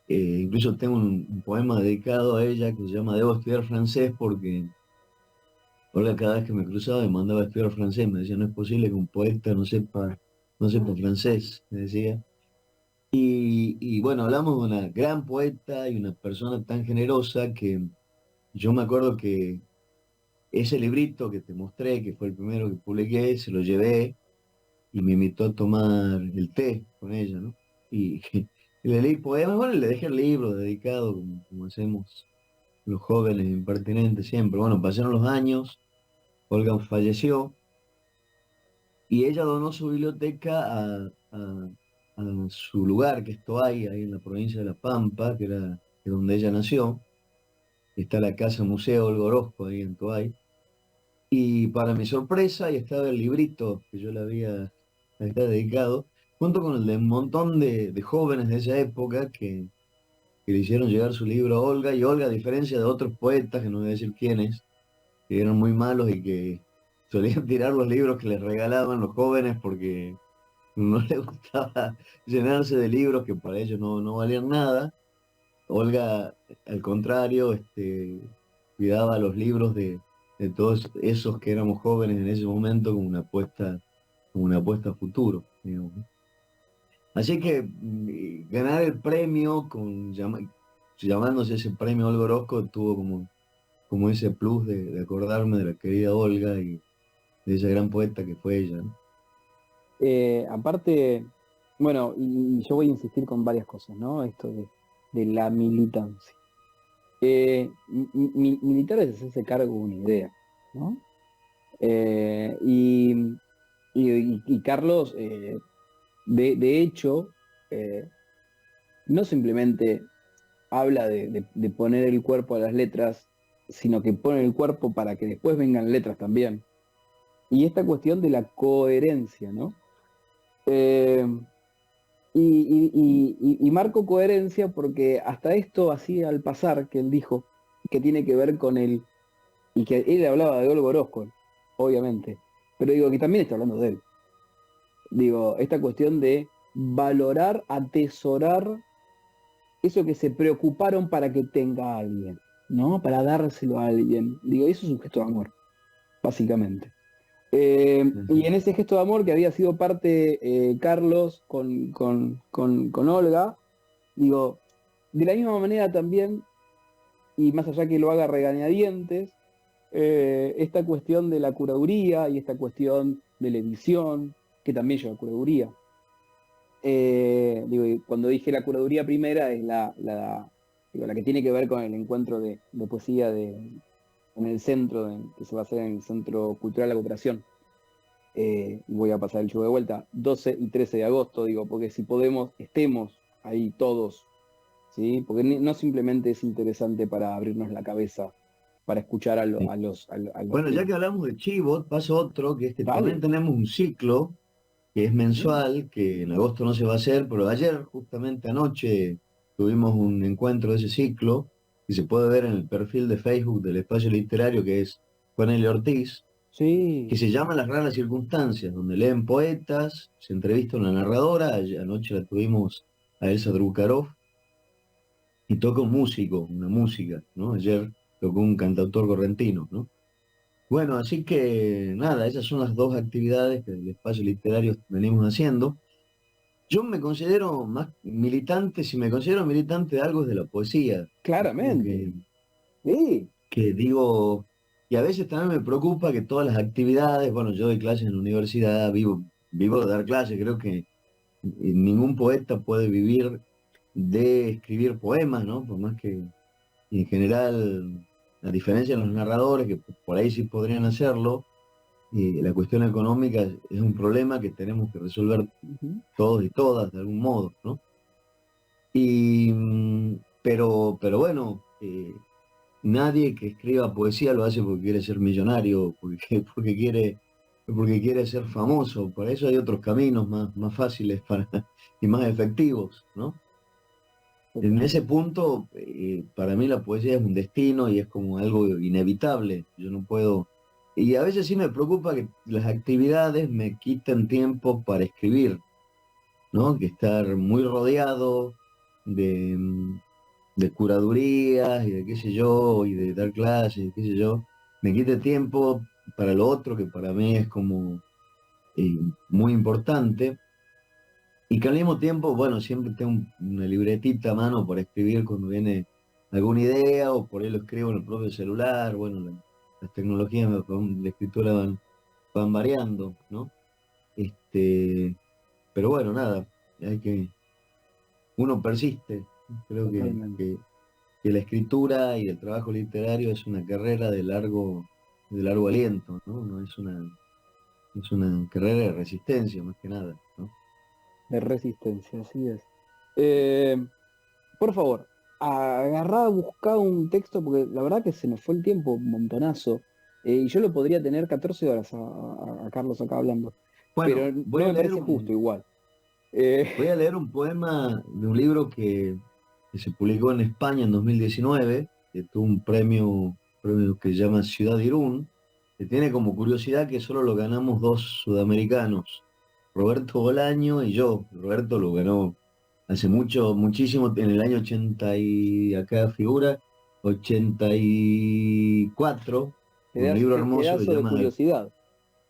Incluso tengo un poema dedicado a ella que se llama Debo estudiar francés porque Olga cada vez que me cruzaba me mandaba a estudiar francés, me decía, no es posible que un poeta no sepa francés, me decía. Y bueno, hablamos de una gran poeta y una persona tan generosa que yo me acuerdo que ese librito que te mostré, que fue el primero que publiqué, se lo llevé y me invitó a tomar el té con ella, ¿no? Y, y le leí poemas, bueno, y le dejé el libro dedicado, como hacemos los jóvenes impertinentes siempre. Bueno, pasaron los años, Olga falleció y ella donó su biblioteca a su lugar, que es Toay, ahí en la provincia de La Pampa, que era de donde ella nació. Está la casa Museo Olga Orozco ahí en Toay. Y para mi sorpresa, ahí estaba el librito que yo le había dedicado, junto con el de un montón de jóvenes de esa época que le hicieron llegar su libro a Olga. Y Olga, a diferencia de otros poetas, que no voy a decir quiénes, que eran muy malos y que solían tirar los libros que les regalaban los jóvenes porque no les gustaba llenarse de libros que para ellos no valían nada. Olga, al contrario, cuidaba los libros de todos esos que éramos jóvenes en ese momento como una apuesta a futuro, digamos, ¿no? Así que ganar el premio llamándose ese premio Olga Orozco tuvo como ese plus de acordarme de la querida Olga y de esa gran poeta que fue ella, ¿no? Aparte, bueno, y yo voy a insistir con varias cosas, ¿no? Esto de la militancia. Militar es hacerse cargo de una idea, ¿no? Y Carlos, de hecho, eh, no simplemente habla de poner el cuerpo a las letras, sino que pone el cuerpo para que después vengan letras también. Y esta cuestión de la coherencia, ¿no? Eh, y marco coherencia porque hasta esto así al pasar que él dijo, que tiene que ver con él, y que él hablaba de Olga Orozco, obviamente, pero digo que también está hablando de él. Digo, esta cuestión de valorar, atesorar eso que se preocuparon para que tenga alguien, ¿no? Para dárselo a alguien. Digo, eso es un gesto de amor, básicamente. Y en ese gesto de amor que había sido parte Carlos con Olga, digo, de la misma manera también, y más allá que lo haga regañadientes, esta cuestión de la curaduría y esta cuestión de la edición, que también lleva curaduría. Digo, y cuando dije la curaduría primera es digo, la que tiene que ver con el encuentro de poesía en el centro, que se va a hacer en el Centro Cultural de la Cooperación. Voy a pasar el show de vuelta, 12 y 13 de agosto, digo, porque si podemos, estemos ahí todos, ¿sí? Porque no simplemente es interesante para abrirnos la cabeza para escuchar Sí. a los Bueno, ya que hablamos de chivos, paso otro, que es que Dale. también tenemos un ciclo que es mensual, que en agosto no se va a hacer, pero ayer, justamente anoche, tuvimos un encuentro de ese ciclo, y se puede ver en el perfil de Facebook del Espacio Literario, que es Juan L. Ortiz, que Sí, se llama Las raras circunstancias, donde leen poetas, se entrevista a una narradora, anoche la tuvimos a Elsa Drukarov, y toca un músico, una música, ¿no? Ayer tocó un cantautor correntino, ¿no? Bueno, así que nada, esas son las dos actividades que el espacio literario venimos haciendo. Yo me considero más militante, si me considero militante de algo es de la poesía. Es como claramente. Sí, que digo, y a veces también me preocupa que todas las actividades, bueno, yo doy clases en la universidad, vivo de dar clases, creo que ningún poeta puede vivir de escribir poemas, ¿no? Por más que en general, a diferencia de los narradores, que por ahí sí podrían hacerlo, la cuestión económica es un problema que tenemos que resolver ujú, todos y todas de algún modo, ¿no? Pero bueno, nadie que escriba poesía lo hace porque quiere ser millonario, porque quiere ser famoso. Para eso hay otros caminos más fáciles y más efectivos, ¿no? En ese totalmente. punto, para mí la poesía es un destino y es como algo inevitable. Yo no puedo. Y a veces sí me preocupa que las actividades me quiten tiempo para escribir, ¿no? Que estar muy rodeado de, de curadurías y de qué sé yo, y de dar clases, y qué sé yo, me quite tiempo para lo otro que para mí es como eh, muy importante. Y que al mismo tiempo, bueno, siempre tengo una libretita a mano para escribir cuando viene alguna idea, o por ahí lo escribo en el propio celular. Bueno, las tecnologías de escritura van variando, ¿no? Este, pero bueno, nada, hay que, uno persiste. Creo Totalmente. que la escritura y el trabajo literario es una carrera de largo aliento, ¿no? No es una carrera de resistencia, más que nada, ¿no? De resistencia, así es. Eh, por favor, agarrá, buscá un texto, porque la verdad que se nos fue el tiempo un montonazo, y yo lo podría tener 14 horas a Carlos acá hablando, Bueno, pero no me parece justo igual. voy a leer un poema de un libro que se publicó en España en 2019, que tuvo un premio que se llama Ciudad de Irún, que tiene como curiosidad que solo lo ganamos dos sudamericanos, Roberto Bolaño y yo. Roberto lo ganó hace muchísimo, en el año 80 y acá figura, 84, un libro hermoso que se Pedazo de llama curiosidad.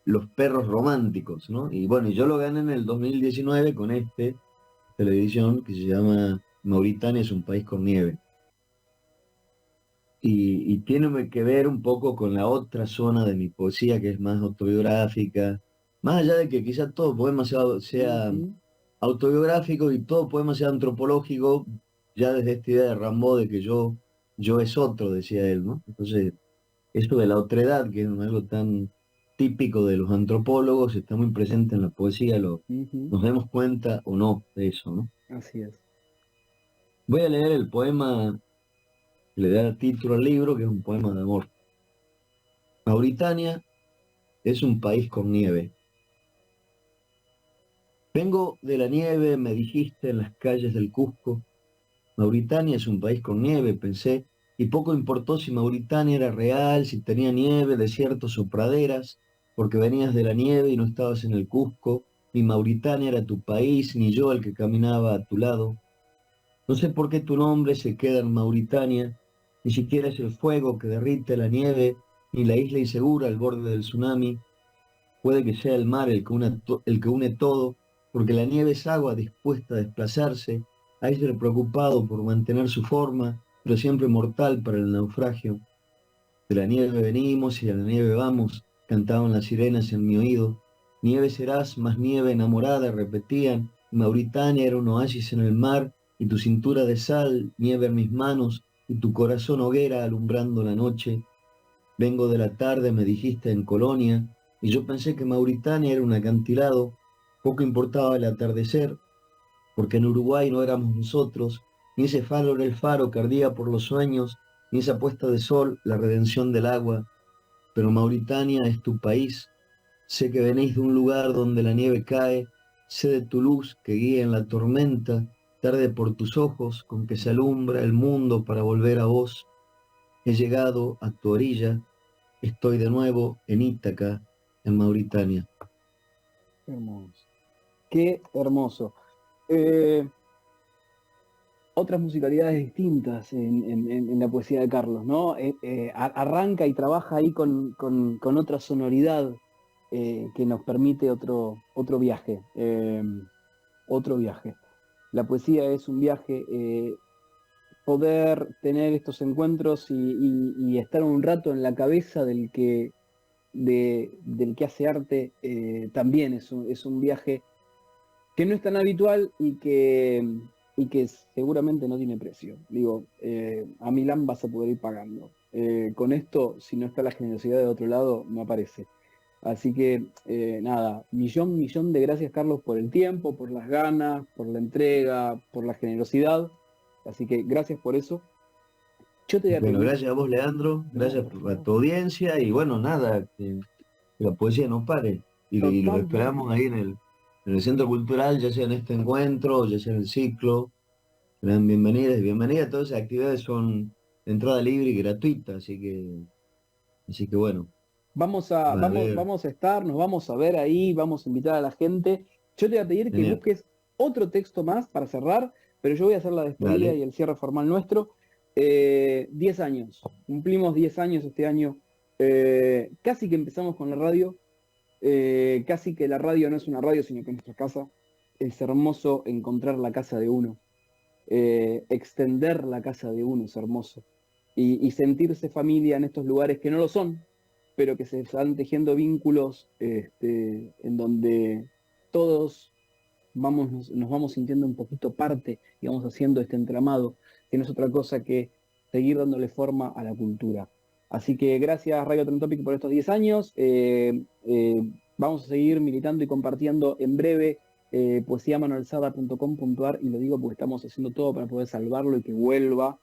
Los perros románticos, ¿no? Y bueno, yo lo gané en el 2019 con televisión que se llama Mauritania es un país con nieve. Y tiene que ver un poco con la otra zona de mi poesía que es más autobiográfica, más allá de que quizá todo poema sea Ujú. autobiográfico y todo poema sea antropológico, ya desde esta idea de Rimbaud de que yo es otro, decía él, ¿no? Entonces, esto de la otredad, que es algo tan típico de los antropólogos, está muy presente en la poesía, Ujú. nos demos cuenta o no de eso, ¿no? Así es. Voy a leer el poema que le da título al libro, que es un poema de amor. Mauritania es un país con nieve. Vengo de la nieve, me dijiste en las calles del Cusco. Mauritania es un país con nieve, pensé, y poco importó si Mauritania era real, si tenía nieve, desiertos o praderas, porque venías de la nieve y no estabas en el Cusco, ni Mauritania era tu país, ni yo el que caminaba a tu lado. No sé por qué tu nombre se queda en Mauritania, ni siquiera es el fuego que derrite la nieve, ni la isla insegura al borde del tsunami. Puede que sea el mar el que une todo, porque la nieve es agua dispuesta a desplazarse, a ser preocupado por mantener su forma, pero siempre mortal para el naufragio. De la nieve venimos y a la nieve vamos, cantaban las sirenas en mi oído. Nieve serás, más nieve enamorada, repetían. Mauritania era un oasis en el mar, y tu cintura de sal, nieve en mis manos, y tu corazón hoguera alumbrando la noche. Vengo de la tarde, me dijiste, en Colonia, y yo pensé que Mauritania era un acantilado. Poco importaba el atardecer, porque en Uruguay no éramos nosotros, ni ese faro era el faro que ardía por los sueños, ni esa puesta de sol, la redención del agua, pero Mauritania es tu país. Sé que venís de un lugar donde la nieve cae, sé de tu luz que guía en la tormenta, tarde por tus ojos con que se alumbra el mundo para volver a vos. He llegado a tu orilla, estoy de nuevo en Ítaca, en Mauritania. Qué hermoso. Qué hermoso. Eh, Otras musicalidades distintas en la poesía de Carlos, ¿no? Arranca y trabaja ahí con otra sonoridad que nos permite otro viaje. Otro viaje. La poesía es un viaje. Poder tener estos encuentros y estar un rato en la cabeza del que hace arte también es un viaje que no es tan habitual y que seguramente no tiene precio. Digo, a Milán vas a poder ir pagando. Con esto, si no está la generosidad de otro lado, no aparece. Así que, nada, millón de gracias, Carlos, por el tiempo, por las ganas, por la entrega, por la generosidad. Así que gracias por eso. Yo te voy a Bueno, pedir... gracias a vos, Leandro, gracias por a favor. tu audiencia y bueno, nada, que la poesía no pare. Y los Totalmente. esperamos ahí en el Centro Cultural, ya sea en este encuentro, ya sea en el ciclo. Serán bienvenidas y bienvenidas. Todas esas actividades son de entrada libre y gratuita, así que bueno, Vamos a, van a vamos, ver. vamos a estar, nos vamos a ver ahí, vamos a invitar a la gente. Yo te voy a pedir que Genial. busques otro texto más para cerrar, pero yo voy a hacer la despedida Dale. y el cierre formal nuestro. 10 años, cumplimos 10 años este año. Casi que empezamos con la radio, casi que la radio no es una radio, sino que es nuestra casa. Es hermoso encontrar la casa de uno, extender la casa de uno es hermoso. Y sentirse familia en estos lugares que no lo son, pero que se están tejiendo vínculos en donde todos nos vamos sintiendo un poquito parte y vamos haciendo este entramado, que no es otra cosa que seguir dándole forma a la cultura. Así que gracias Radio Trend Topic por estos 10 años. Vamos a seguir militando y compartiendo en breve poesiamanualzada.com.ar, y lo digo porque estamos haciendo todo para poder salvarlo y que vuelva.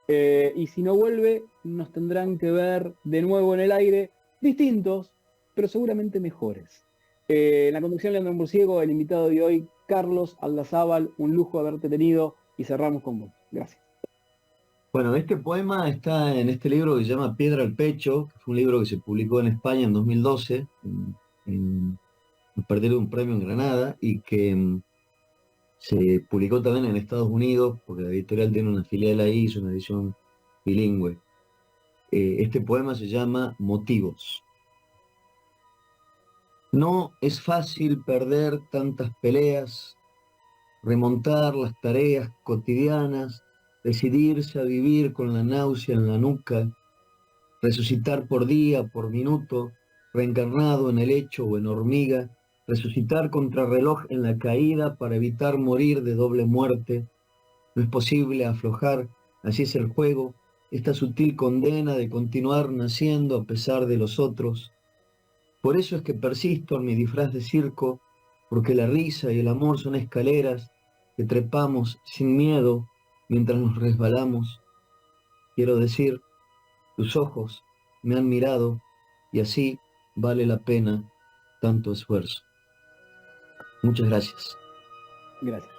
Y si no vuelve, nos tendrán que ver de nuevo en el aire, distintos, pero seguramente mejores. En la conducción, Leandro Murciego, el invitado de hoy, Carlos Aldazábal, un lujo haberte tenido, y cerramos con vos. Gracias. Bueno, este poema está en este libro que se llama Piedra al Pecho, que fue un libro que se publicó en España en 2012, a partir de un premio en Granada, y que se publicó también en Estados Unidos, porque la editorial tiene una filial ahí, es una edición bilingüe. Este poema se llama Motivos. No es fácil perder tantas peleas, remontar las tareas cotidianas, decidirse a vivir con la náusea en la nuca, resucitar por día, por minuto, reencarnado en helecho o en hormiga, resucitar contra reloj en la caída para evitar morir de doble muerte. No es posible aflojar, así es el juego, esta sutil condena de continuar naciendo a pesar de los otros. Por eso es que persisto en mi disfraz de circo, porque la risa y el amor son escaleras que trepamos sin miedo mientras nos resbalamos. Quiero decir, tus ojos me han mirado y así vale la pena tanto esfuerzo. Muchas gracias. Gracias.